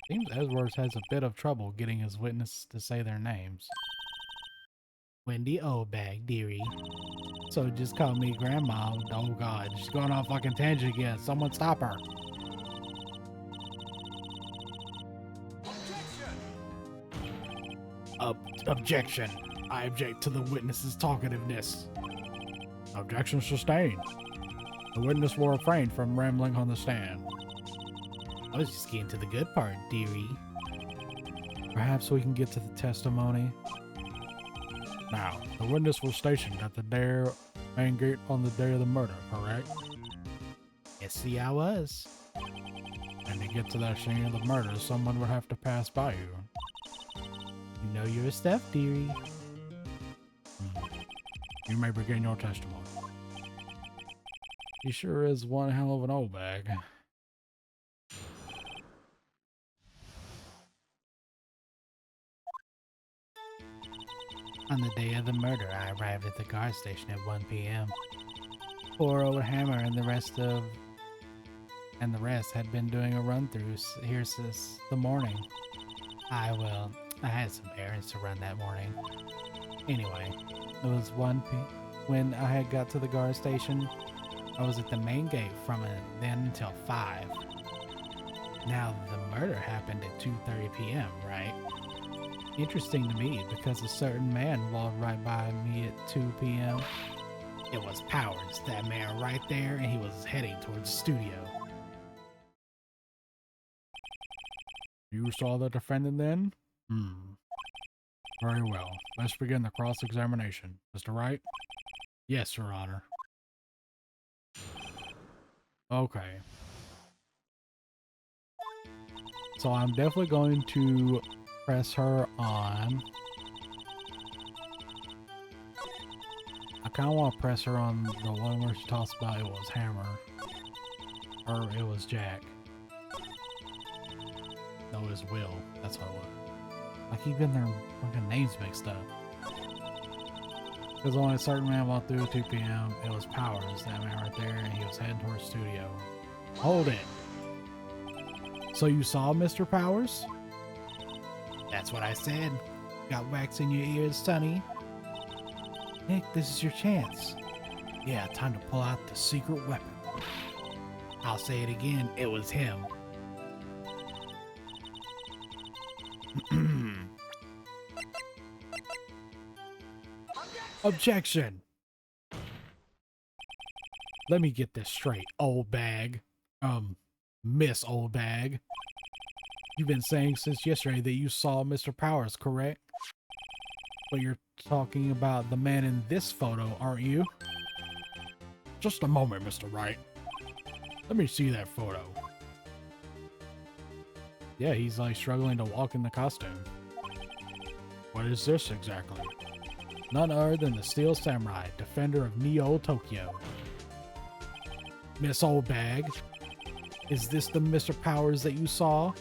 Seems Edwards has a bit of trouble getting his witness to say their names. Wendy Oldbag, dearie. So just call me Grandma. Oh God, she's going on a fucking tangent again. Someone stop her. Objection. I object to the witness's talkativeness. Objection sustained. The witness will refrain from rambling on the stand. I was just getting to the good part, dearie. Perhaps we can get to the testimony. Now, the witness was stationed at the main gate on the day of the murder, correct? Yes, see, I was. And to get to that scene of the murder, someone would have to pass by you. You know your stuff, dearie. You may begin your testimony. He sure is one hell of an old bag. On the day of the murder, I arrived at the guard station at 1 p.m. Poor old Hammer and the rest had been doing a run-through here since the morning. I had some errands to run that morning. Anyway, it was 1 p.m. when I had got to the guard station. I was at the main gate from then until 5. Now, the murder happened at 2:30 p.m., right? Interesting to me, because a certain man walked right by me at 2 p.m. It was Powers, that man right there, and he was heading towards the studio. You saw the defendant then? Very well. Let's begin the cross-examination. Mr. Wright? Yes, Your Honor. Okay. So I'm definitely going to press her on. I kind of want to press her on the one where she talks about it was Hammer. Or it was Jack. No, it was Will. That's what it was. I keep getting their fucking names mixed up. Because only a certain man walked through at 2 p.m. It was Powers, that man right there, and he was heading towards the studio. Hold it. So you saw Mr. Powers? That's what I said. Got wax in your ears, Sonny. Nick, this is your chance. Yeah, time to pull out the secret weapon. I'll say it again, it was him. Objection! Let me get this straight, old bag. Miss Old Bag. You've been saying since yesterday that you saw Mr. Powers, correct? But you're talking about the man in this photo, aren't you? Just a moment, Mr. Wright. Let me see that photo. Yeah, he's like struggling to walk in the costume. What is this exactly? None other than the Steel Samurai, defender of Neo Tokyo. Miss Old Bag, is this the Mr. Powers that you saw?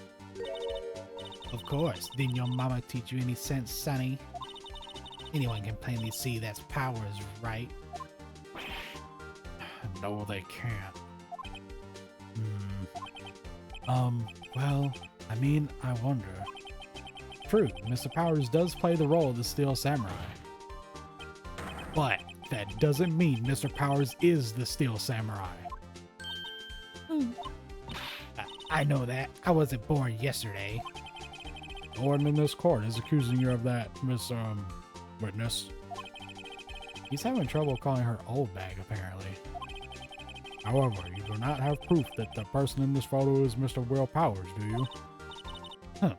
Of course. Didn't your mama teach you any sense, Sonny? Anyone can plainly see that's Powers, right? No, they can't. Well, I mean, I wonder. True, Mr. Powers does play the role of the Steel Samurai. But that doesn't mean Mr. Powers is the Steel Samurai. I know that. I wasn't born yesterday. No one in this court is accusing you of that, Miss, Witness. He's having trouble calling her old bag, apparently. However, you do not have proof that the person in this photo is Mr. Will Powers, do you? Huh.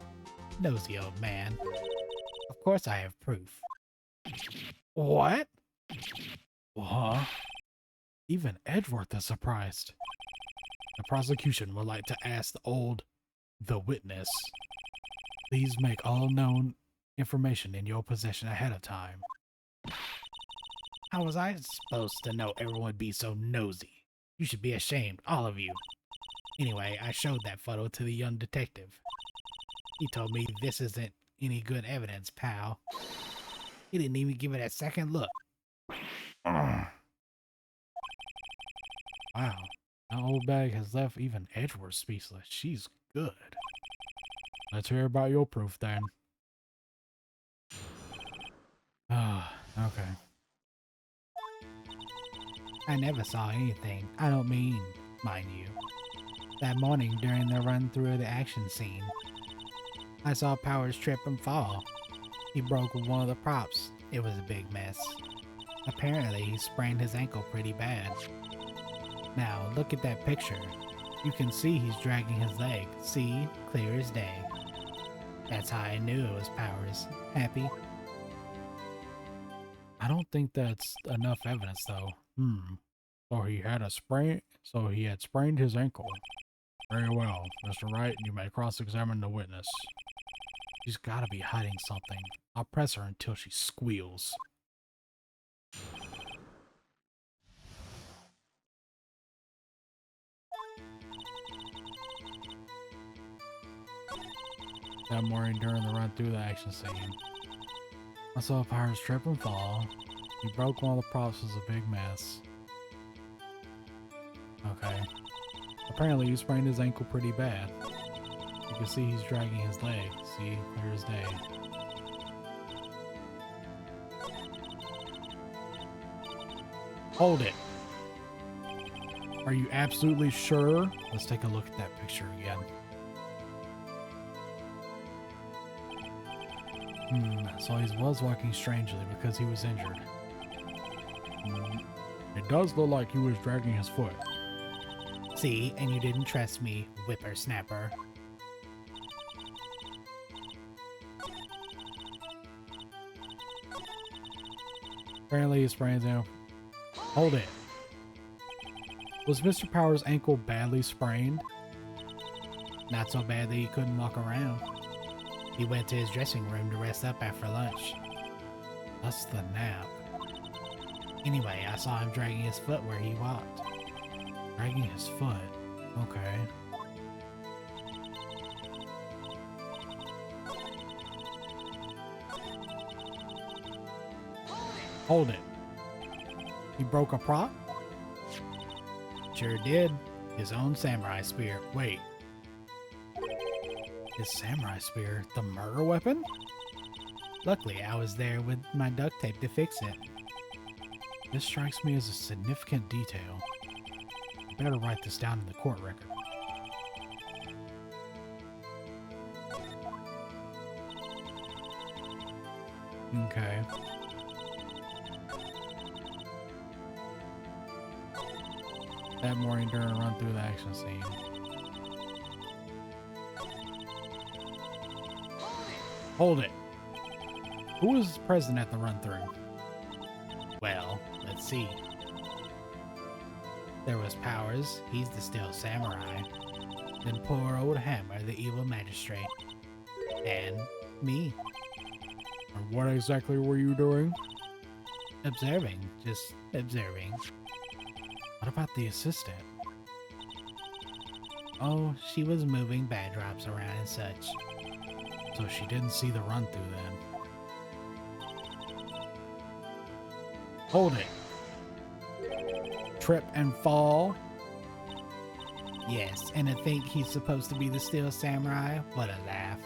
Nosy old man. Of course I have proof. What? Huh? Even Edgeworth is surprised. The prosecution would like to ask the witness, please make all known information in your possession ahead of time. How was I supposed to know everyone would be so nosy? You should be ashamed, all of you. Anyway, I showed that photo to the young detective. He told me this isn't any good evidence, pal. He didn't even give it a second look. Wow, that old bag has left even Edgeworth speechless. She's good. Let's hear about your proof then. Ah, okay. I never saw anything. I don't mean, mind you. That morning during the run through the action scene, I saw Powers trip and fall. He broke one of the props. It was a big mess. Apparently, he sprained his ankle pretty bad. Now, look at that picture. You can see he's dragging his leg. See? Clear as day. That's how I knew it was Powers. Happy? I don't think that's enough evidence, though. So he had sprained his ankle. Very well. Mr. Wright, you may cross-examine the witness. She's gotta be hiding something. I'll press her until she squeals. That morning during the run through the action scene, I saw Powers trip and fall. He broke one of the props. It was a big mess. Okay. Apparently he sprained his ankle pretty bad. You can see he's dragging his leg. See? Clear as day. Hold it. Are you absolutely sure? Let's take a look at that picture again. So he was walking strangely because he was injured. It does look like he was dragging his foot. See, and you didn't trust me, whippersnapper. Apparently he sprains him. Hold it. Was Mr. Powers' ankle badly sprained? Not so bad that he couldn't walk around. He went to his dressing room to rest up after lunch. That's the nap. Anyway, I saw him dragging his foot where he walked. Dragging his foot? Okay. Hold it. He broke a prop? Sure did. His own samurai spear. Wait. His samurai spear? The murder weapon? Luckily, I was there with my duct tape to fix it. This strikes me as a significant detail. I better write this down in the court record. Okay. That morning during a run through the action scene. Hold it. Who was present at the run through? Well, let's see. There was Powers, he's the still samurai. Then poor old Hammer, the evil magistrate. And me. And what exactly were you doing? Observing. Just observing. What about the assistant? Oh, she was moving bad drops around and such. So she didn't see the run through then. Hold it. Trip and fall? Yes, and I think he's supposed to be the still samurai? What a laugh.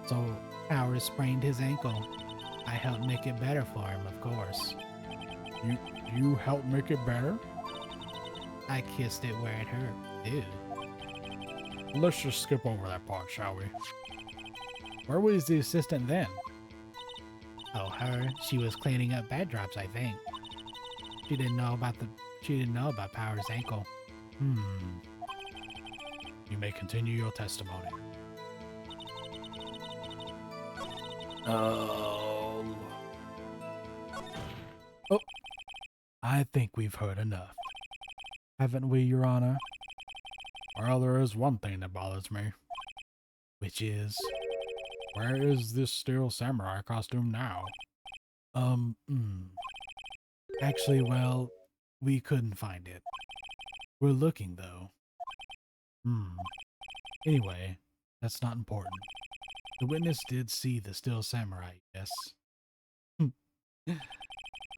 So, Powers sprained his ankle. I helped make it better for him, of course. You helped make it better? I kissed it where it hurt. Ew. Let's just skip over that part, shall we? Where was the assistant then? Oh, her? She was cleaning up bad drops, I think. She didn't know about Powers' ankle. You may continue your testimony. I think we've heard enough. Haven't we, Your Honor? Well, there is one thing that bothers me. Which is, where is this steel samurai costume now? Actually, well, we couldn't find it. We're looking, though. Anyway, that's not important. The witness did see the steel samurai, yes?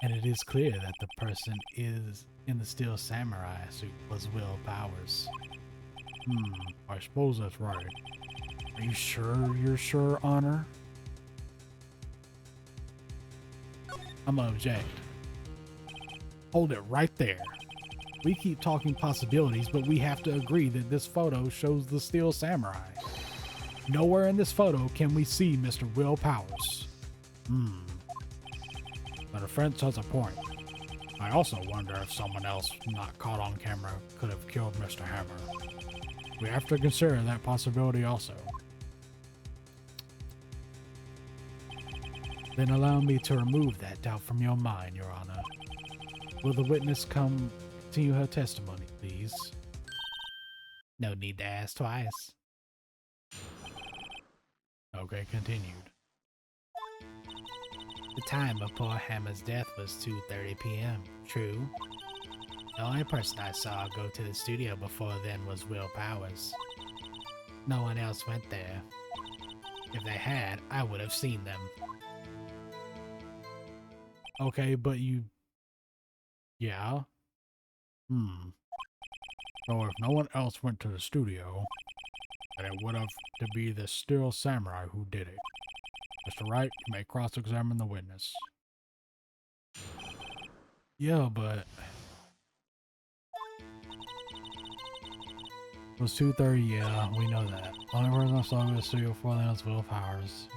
And it is clear that the person is in the steel samurai suit was Will Powers. I suppose that's right. Are you sure you're sure, Honor? I'm gonna object. Hold it right there. We keep talking possibilities, but we have to agree that this photo shows the steel samurai. Nowhere in this photo can we see Mr. Will Powers. The defense has a point. I also wonder if someone else not caught on camera could have killed Mr. Hammer. We have to consider that possibility also. Then allow me to remove that doubt from your mind, Your Honor. Will the witness continue her testimony, please? No need to ask twice. Okay, continued. The time of poor Hammer's death was 2:30 p.m. True. The only person I saw go to the studio before then was Will Powers. No one else went there. If they had, I would have seen them. Okay, but you... Yeah? So if no one else went to the studio, then it would have to be the steel samurai who did it. Mr. Wright, you may cross-examine the witness. Yeah, but... It was 2:30, yeah, we know that. Only person I saw in the studio before then was Will Powers.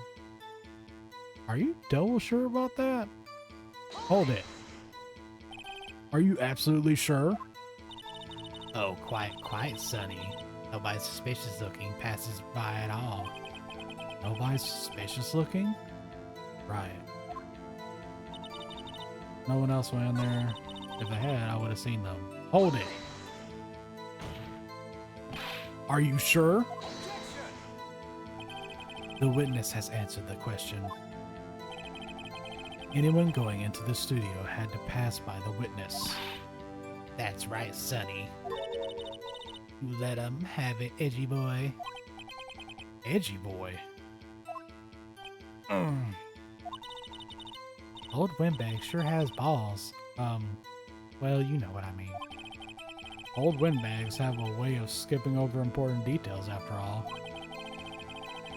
Are you double sure about that? Hold it. Are you absolutely sure? Oh, quite, Sonny. Nobody suspicious looking passes by at all. Nobody suspicious looking? Right. No one else went in there. If they had, I would have seen them. Hold it. Are you sure? The witness has answered the question. Anyone going into the studio had to pass by the witness. That's right, Sonny. You let him have it, edgy boy. Edgy boy? Old Windbag sure has balls. Well, you know what I mean. Old windbags have a way of skipping over important details after all.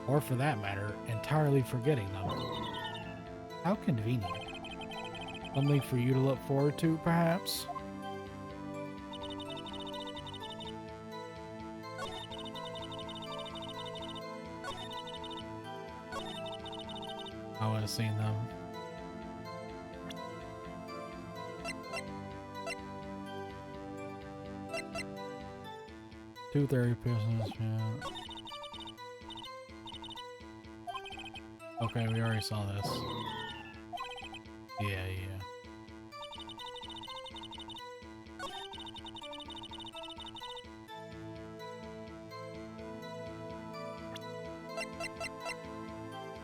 Or for that matter, entirely forgetting them. How convenient. Something for you to look forward to, perhaps? I would have seen them. $2:30 business, man. Okay, we already saw this. Yeah.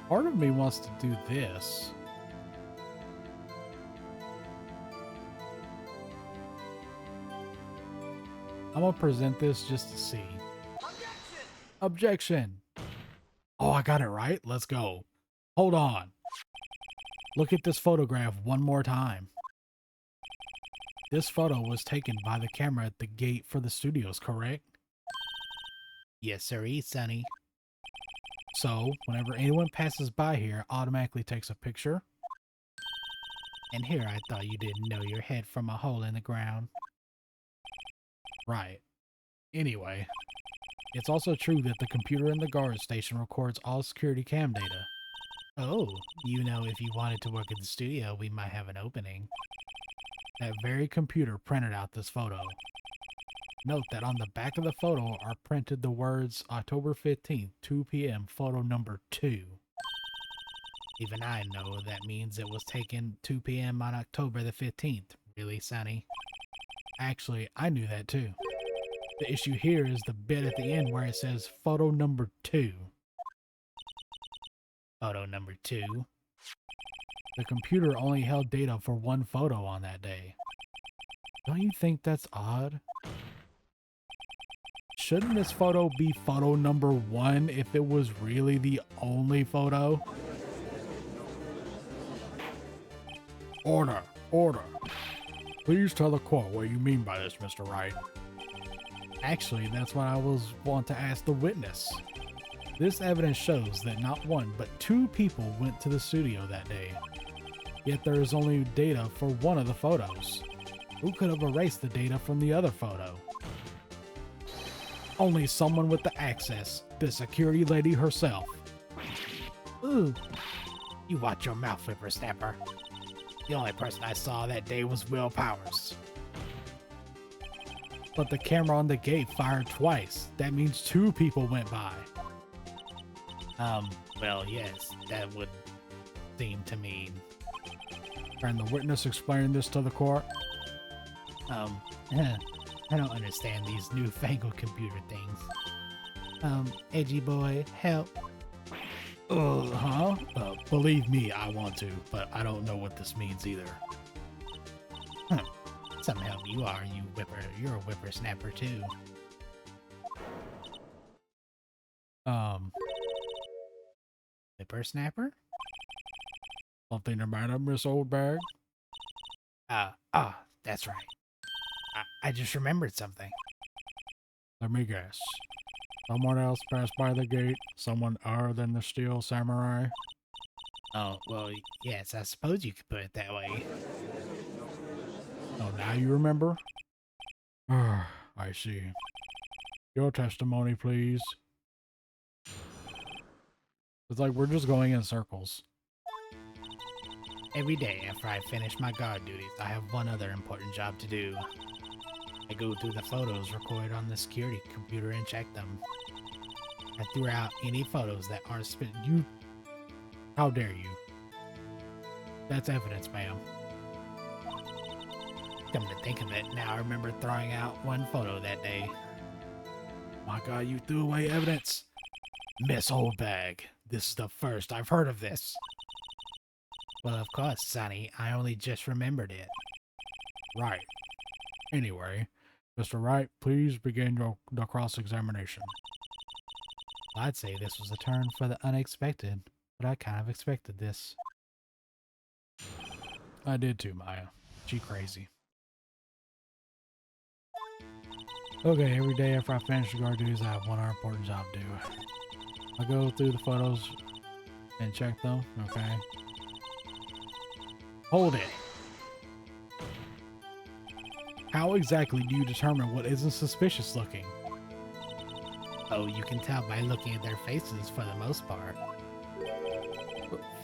Part of me wants to do this. I'm gonna present this just to see. Objection! Oh, I got it right? Let's go. Hold on. Look at this photograph one more time. This photo was taken by the camera at the gate for the studios, correct? Yes, sirree, Sonny. So, whenever anyone passes by here, automatically takes a picture. And here I thought you didn't know your head from a hole in the ground. Right. Anyway, it's also true that the computer in the guard station records all security cam data. Oh, you know, if you wanted to work at the studio, we might have an opening. That very computer printed out this photo. Note that on the back of the photo are printed the words October 15th, 2 p.m., photo number 2. Even I know that means it was taken 2 p.m. on October the 15th. Really, Sonny? Actually, I knew that too. The issue here is the bit at the end where it says photo number 2. Photo number 2? The computer only held data for one photo on that day. Don't you think that's odd? Shouldn't this photo be photo number 1 if it was really the only photo? Order! Order! Please tell the court what you mean by this, Mr. Wright. Actually, that's what I want to ask the witness. This evidence shows that not one, but 2 people went to the studio that day. Yet there is only data for one of the photos. Who could have erased the data from the other photo? Only someone with the access, the security lady herself. Ooh, you watch your mouth, whippersnapper. The only person I saw that day was Will Powers. But the camera on the gate fired twice. That means 2 people went by. Well, yes, that would seem to mean. Can the witness explain this to the court? I don't understand these newfangled computer things. Edgy boy, help. Believe me, I want to, but I don't know what this means either. Some help you are, you're a whippersnapper too. Whippersnapper? Something the matter, Miss Oldbag? That's right. I just remembered something. Let me guess. Someone else passed by the gate? Someone other than the Steel Samurai? Oh, well, yes, I suppose you could put it that way. Oh, now you remember? I see. Your testimony, please. It's like we're just going in circles. Every day after I finish my guard duties, I have one other important job to do. I go through the photos recorded on the security computer and check them. I threw out any photos that aren't you. How dare you? That's evidence, ma'am. Come to think of it, now I remember throwing out one photo that day. My God, you threw away evidence? Miss Oldbag, this is the first I've heard of this. Well, of course, Sonny. I only just remembered it. Right. Anyway, Mr. Wright, please begin the cross-examination. I'd say this was a turn for the unexpected, but I kind of expected this. I did too, Maya. She crazy. Okay, every day after I finish the guard duties, I have one important job to do. I go through the photos and check them, okay? Hold it. How exactly do you determine what isn't suspicious looking? Oh, you can tell by looking at their faces for the most part.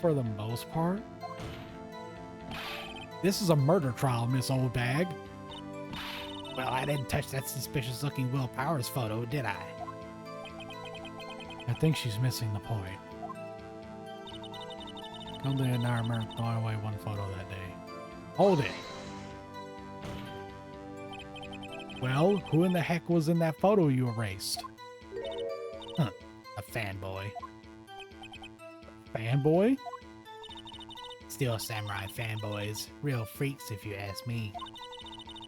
For the most part? This is a murder trial, Miss Oldbag. Well, I didn't touch that suspicious looking Will Powers photo, did I? I think she's missing the point. Come to now remember throwing away one photo that day. Hold it! Well, who in the heck was in that photo you erased? Huh, a fanboy. Fanboy? Steel Samurai fanboys. Real freaks if you ask me.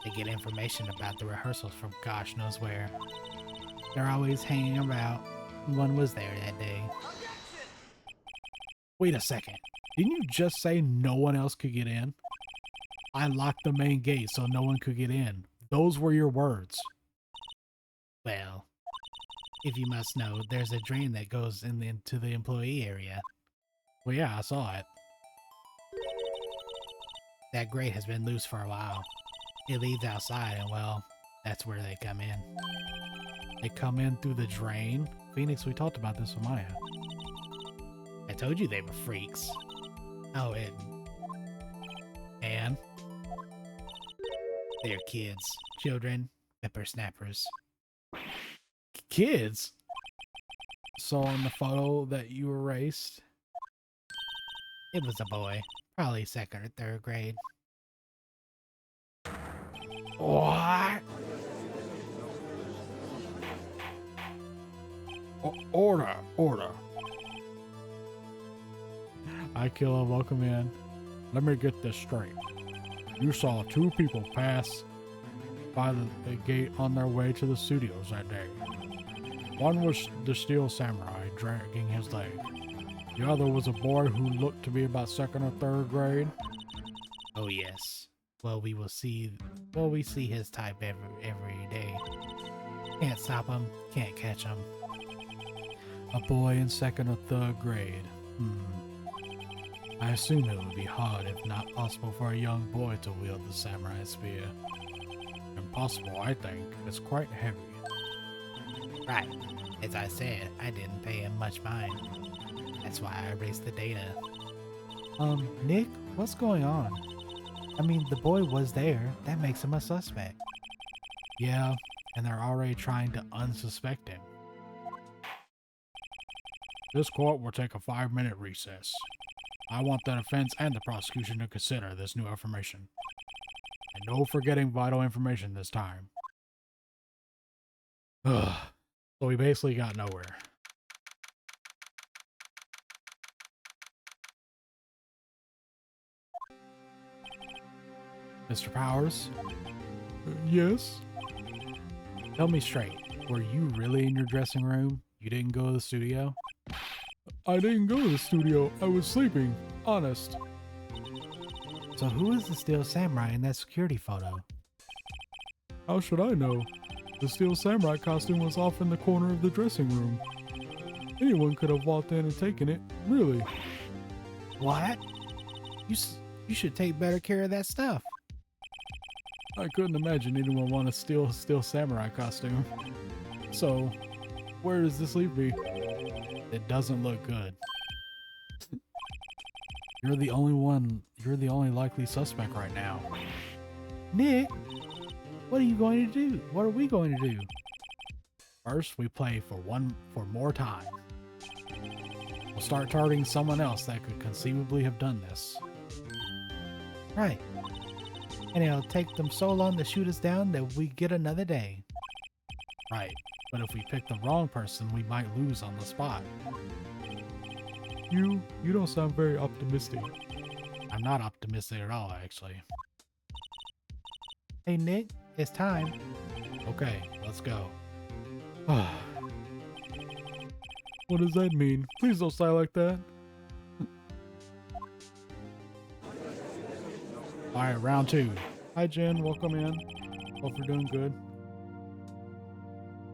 They get information about the rehearsals from gosh knows where. They're always hanging about. One was there that day. Wait a second. Didn't you just say no one else could get in? I locked the main gate so no one could get in. Those were your words. Well, if you must know, there's a drain that goes into the employee area. Well, yeah, I saw it. That grate has been loose for a while. It leads outside, and well, that's where they come in. They come in through the drain? Phoenix, we talked about this with Maya. I told you they were freaks. Oh, and? They're kids. Children. Whippersnappers. Kids? So on the photo that you erased? It was a boy. Probably 2nd or 3rd grade. What? Order, order. I kill him, welcome in. Let me get this straight. You saw two people pass by the gate on their way to the studios that day. One was the Steel Samurai dragging his leg. The other was a boy who looked to be about 2nd or 3rd grade. Oh yes. Well, we see his type every day. Can't stop him, can't catch him. A boy in 2nd or 3rd grade. I assume it would be hard, if not possible, for a young boy to wield the samurai spear. Impossible, I think. It's quite heavy. Right. As I said, I didn't pay him much mind. That's why I erased the data. Nick, what's going on? I mean, the boy was there. That makes him a suspect. Yeah, and they're already trying to unsuspect him. This court will take a 5-minute recess. I want the defense and the prosecution to consider this new information. And no forgetting vital information this time. Ugh. So we basically got nowhere. Mr. Powers? Yes? Tell me straight, were you really in your dressing room? You didn't go to the studio? I didn't go to the studio. I was sleeping. Honest. So who is the Steel Samurai in that security photo? How should I know? The Steel Samurai costume was off in the corner of the dressing room. Anyone could have walked in and taken it, really. What? You should take better care of that stuff. I couldn't imagine anyone want to steal a Steel Samurai costume. So, where does this leave me? It doesn't look good. You're the only likely suspect right now. Nick, what are you going to do? What are we going to do? First, we play for more time. We'll start targeting someone else that could conceivably have done this. Right. And it'll take them so long to shoot us down that we get another day. Right. But if we pick the wrong person, we might lose on the spot. You don't sound very optimistic. I'm not optimistic at all, actually. Hey Nick, it's time. Okay, let's go. What does that mean? Please don't sigh like that. Alright, round 2. Hi Jen, welcome in. Hope you're doing good.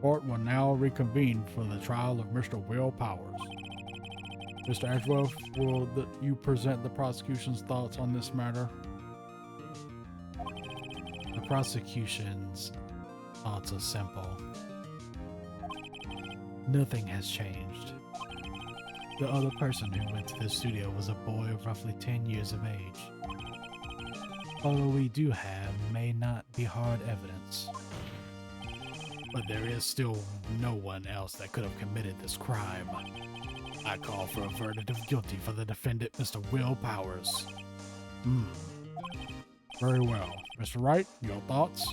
Court will now reconvene for the trial of Mr. Will Powers. Mr. Edgeworth, will you present the prosecution's thoughts on this matter? The prosecution's thoughts are simple. Nothing has changed. The other person who went to the studio was a boy of roughly 10 years of age. Although we do have may not be hard evidence. But there is still no one else that could have committed this crime. I call for a verdict of guilty for the defendant, Mr. Will Powers. Very well. Mr. Wright, your thoughts?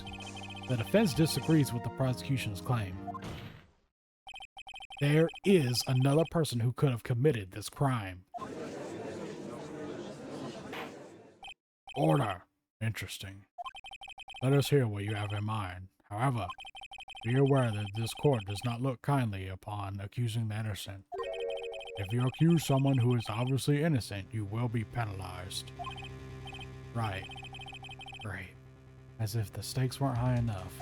The defense disagrees with the prosecution's claim. There is another person who could have committed this crime. Order. Interesting. Let us hear what you have in mind. However, be aware that this court does not look kindly upon accusing the innocent. If you accuse someone who is obviously innocent, you will be penalized. Right. Great. As if the stakes weren't high enough.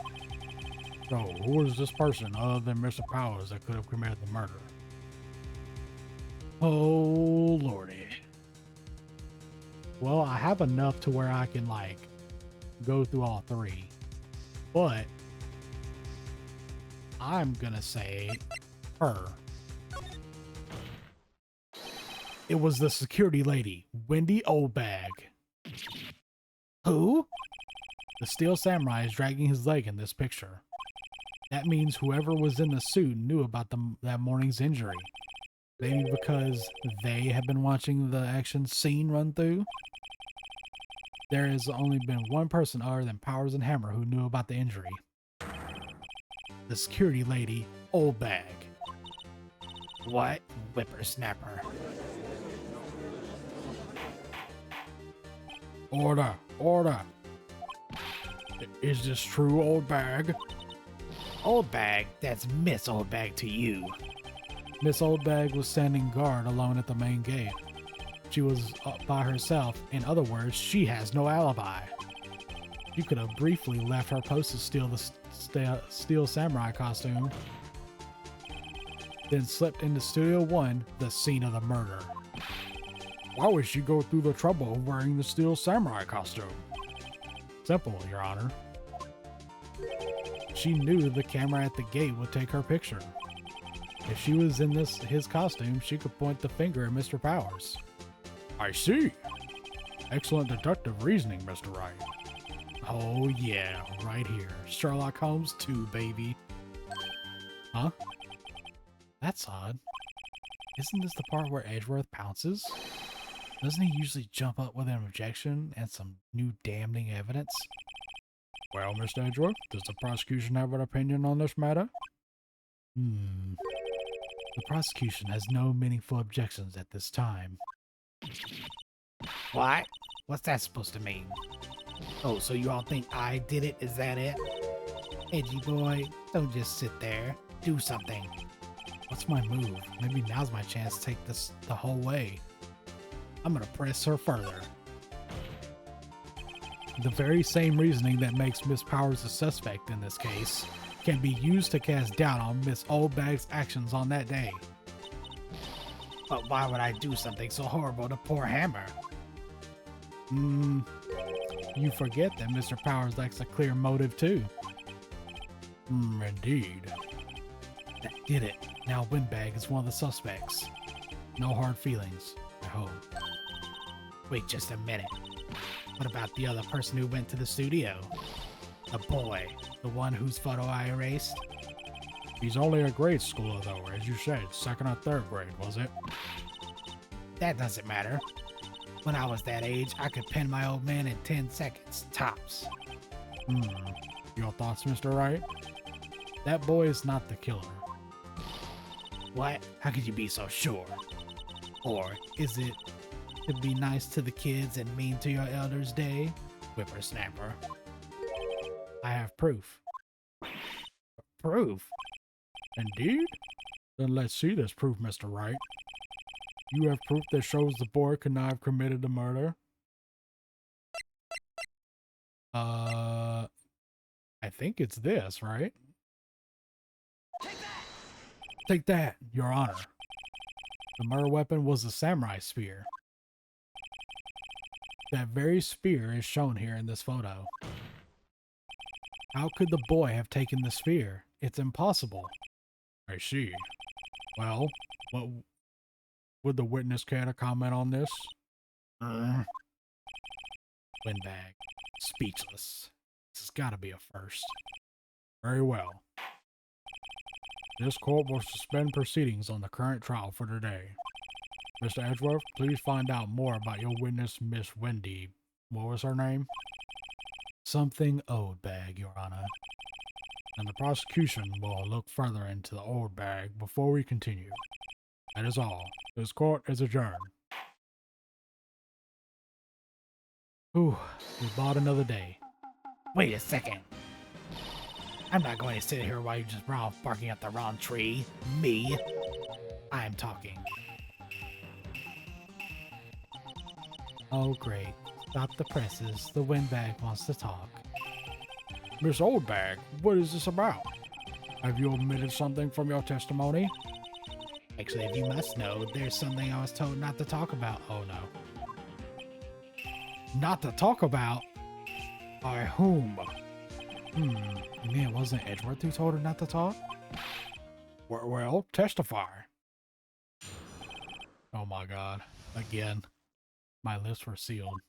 So, who is this person other than Mr. Powers that could have committed the murder? Oh, lordy. Well, I have enough to where I can, like, go through all 3. But I'm gonna say her. It was the security lady, Wendy Oldbag. Who? The Steel Samurai is dragging his leg in this picture. That means whoever was in the suit knew about that morning's injury. Maybe because they have been watching the action scene run through? There has only been one person other than Powers and Hammer who knew about the injury. The security lady, Old Bag. What? Whippersnapper. Order! Order! Is this true, Old Bag? Old Bag? That's Miss Old Bag to you. Miss Old Bag was standing guard alone at the main gate. She was up by herself. In other words, she has no alibi. You could have briefly left her post to steal the Steel Samurai costume, then slipped into Studio 1, the scene of the murder. Why would she go through the trouble of wearing the Steel Samurai costume? Simple, Your Honor. She knew the camera at the gate would take her picture. If she was in his costume, she could point the finger at Mr. Powers. I see. Excellent deductive reasoning, Mr. Wright. Oh yeah, right here. Sherlock Holmes 2, baby. Huh? That's odd. Isn't this the part where Edgeworth pounces? Doesn't he usually jump up with an objection and some new damning evidence? Well, Mr. Edgeworth, does the prosecution have an opinion on this matter? The prosecution has no meaningful objections at this time. What? What's that supposed to mean? Oh, so you all think I did it? Is that it? Edgy boy, don't just sit there. Do something. What's my move? Maybe now's my chance to take this the whole way. I'm gonna press her further. The very same reasoning that makes Miss Powers a suspect in this case can be used to cast doubt on Miss Old Bag's actions on that day. But why would I do something so horrible to poor Hammer? You forget that Mr. Powers lacks a clear motive too. Indeed. That did it. Now Windbag is one of the suspects. No hard feelings, I hope. Wait just a minute. What about the other person who went to the studio? The boy. The one whose photo I erased? He's only a grade schooler, though, as you said, 2nd or 3rd grade, was it? That doesn't matter. When I was that age, I could pin my old man in 10 seconds, tops. Your thoughts, Mr. Wright? That boy is not the killer. What? How could you be so sure? Or is it to be nice to the kids and mean to your elders day? Whippersnapper. I have proof. Proof? Indeed? Then let's see this proof, Mr. Wright. You have proof that shows the boy could not have committed the murder? I think it's this, right? Take that, Your Honor. The murder weapon was a samurai spear. That very spear is shown here in this photo. How could the boy have taken the spear? It's impossible. I see. Well, what would the witness care to comment on this? Windbag. Speechless. This has got to be a first. Very well. This court will suspend proceedings on the current trial for today. Mr. Edgeworth, please find out more about your witness, Miss Wendy. What was her name? Something Old Bag, Your Honor. And the prosecution will look further into the Old Bag before we continue. That is all. This court is adjourned. Whew, we bought another day. Wait a second. I'm not going to sit here while you just barking at the wrong tree. Me. I am talking. Oh, great. Stop the presses. The Windbag wants to talk. Miss Old Bag, what is this about? Have you omitted something from your testimony? Actually, if you must know, there's something I was told not to talk about. Oh no. Not to talk about? By whom? You mean it wasn't Edgeworth who told her not to talk? Well, testify. Oh my god. Again. My lips were sealed.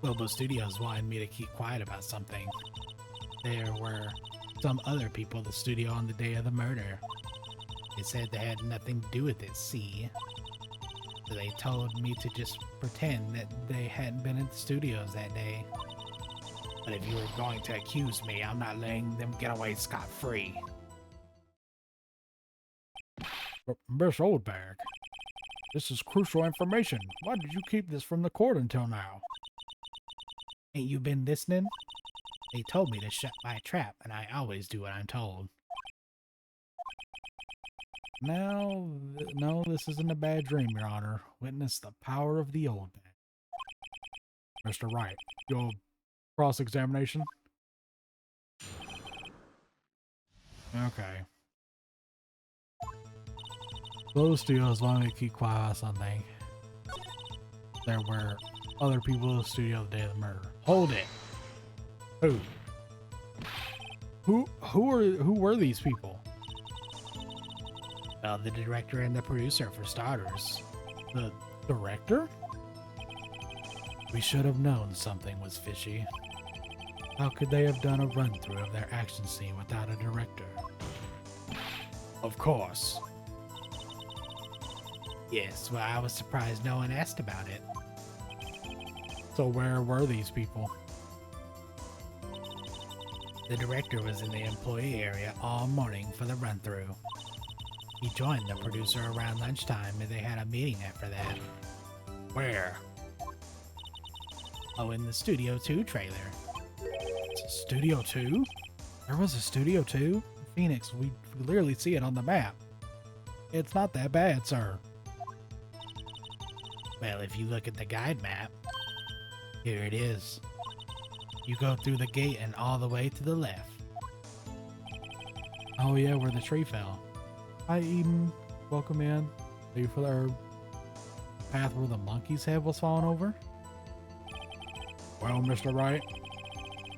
Wilbur Studios wanted me to keep quiet about something. There were some other people at the studio on the day of the murder. They said they had nothing to do with it, see? So they told me to just pretend that they hadn't been in the studios that day. But if you were going to accuse me, I'm not letting them get away scot-free. Miss Oldbag, this is crucial information. Why did you keep this from the court until now? Ain't you been listening? They told me to shut my trap, and I always do what I'm told. Now, no, this isn't a bad dream, Your Honor. Witness the power of the old man. Mr. Wright, your cross-examination? Okay. Those studios want me to keep quiet on something. There were other people in the studio the day of the murder. Hold it! Who were these people? Well, the director and the producer, for starters. The director? We should have known something was fishy. How could they have done a run-through of their action scene without a director? Of course. Yes, well, I was surprised no one asked about it. So where were these people? The director was in the employee area all morning for the run-through. He joined the producer around lunchtime and they had a meeting after that. Where? Oh, in the Studio 2 trailer. Studio 2? There was a Studio 2? Phoenix, we clearly see it on the map. It's not that bad, sir. Well, if you look at the guide map, here it is. You go through the gate and all the way to the left. Oh yeah, where the tree fell. Hi, Eden. Welcome in. Are you for our path where the monkey's head was falling over? Well, Mr. Wright,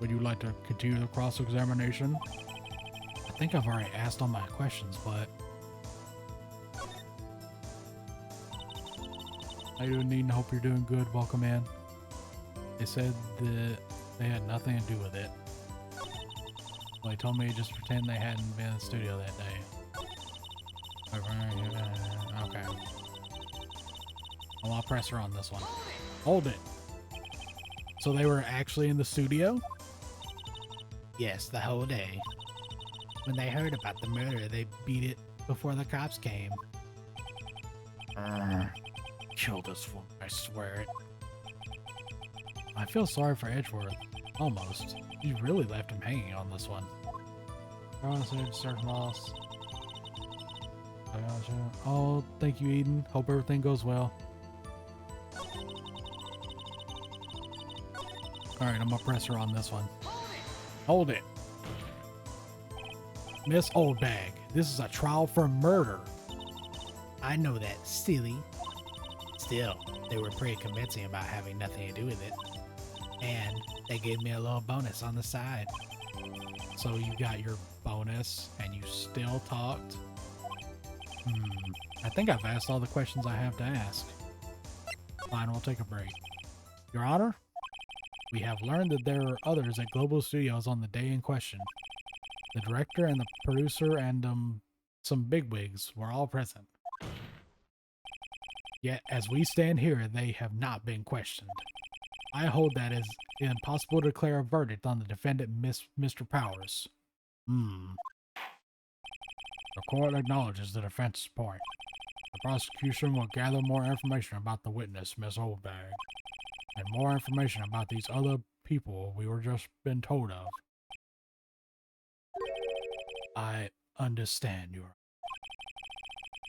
would you like to continue the cross-examination? I think I've already asked all my questions, but... How you doing, Eden? Hope you're doing good. Welcome in. They said that they had nothing to do with it. Well, they told me to just pretend they hadn't been in the studio that day. Okay. Well, I'll press her on this one. Hold it. So they were actually in the studio? Yes, the whole day. When they heard about the murder, they beat it before the cops came. Kill this one, I swear it. I feel sorry for Edgeworth. Almost. You really left him hanging on this one. Loss. Oh, thank you, Eden. Hope everything goes well. Alright, I'm gonna press her on this one. Hold it. Miss Oldbag, this is a trial for murder. I know that, silly. Still, they were pretty convincing about having nothing to do with it. And they gave me a little bonus on the side. So you got your bonus and you still talked? I think I've asked all the questions I have to ask. Fine, we'll take a break. Your Honor, we have learned that there are others at Global Studios on the day in question. The director and the producer and some bigwigs were all present. Yet, as we stand here, they have not been questioned. I hold that as impossible to declare a verdict on the defendant, Mr. Powers. The court acknowledges the defense's point. The prosecution will gather more information about the witness, Miss Oldbag, and more information about these other people we were just been told of. I understand, Your Honor.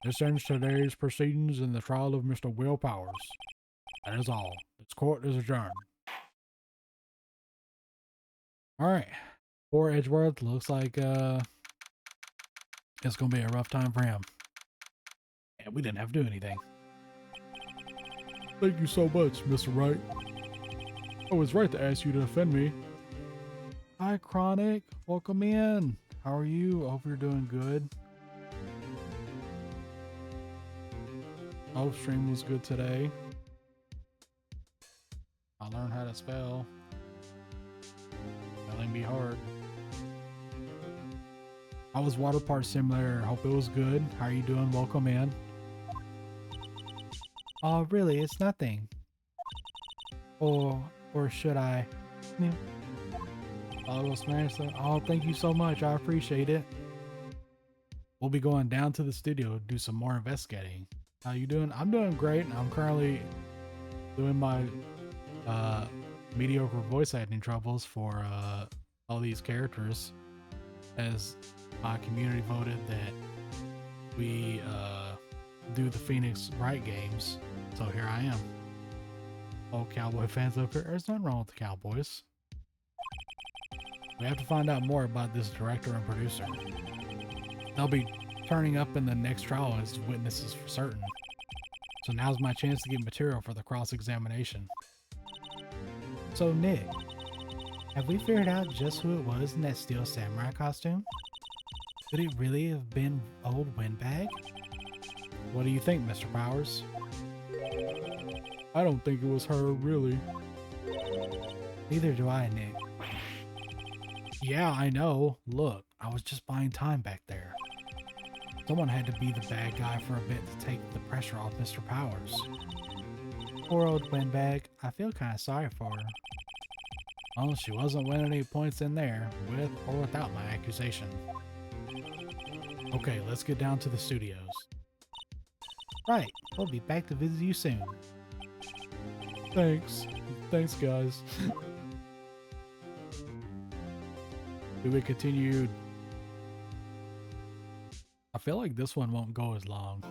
This ends today's proceedings in the trial of Mr. Will Powers. That is all. This court is adjourned. Alright. Poor Edgeworth. Looks like it's gonna be a rough time for him. And we didn't have to do anything. Thank you so much, Mr. Wright. I was right to ask you to defend me. Hi, Chronic. Welcome in. How are you? I hope you're doing good. Hope stream was good today. I learned how to spell. Spelling be hard. How was Water Park Simulator? Hope it was good. How are you doing? Welcome in. Oh, really? It's nothing. Or should I? Hmm. I'll smash that. Oh, thank you so much. I appreciate it. We'll be going down to the studio to do some more investigating. How you doing? I'm doing great. I'm currently doing my mediocre voice acting troubles for all these characters, as my community voted that we do the Phoenix Wright games. So here I am. Oh, cowboy fans up here. There's nothing wrong with the Cowboys. We have to find out more about this director and producer. They'll be turning up in the next trial as witnesses for certain. So now's my chance to get material for the cross-examination. So, Nick, have we figured out just who it was in that steel samurai costume? Could it really have been old Windbag? What do you think, Mr. Powers? I don't think it was her, really. Neither do I, Nick. Yeah, I know. Look, I was just buying time back there. Someone had to be the bad guy for a bit to take the pressure off Mr. Powers. Poor old Windbag. I feel kind of sorry for her. Well, she wasn't winning any points in there, with or without my accusation. Okay, let's get down to the studios. Right, we'll be back to visit you soon. Thanks. Thanks, guys. Do we continue? I feel like this one won't go as long.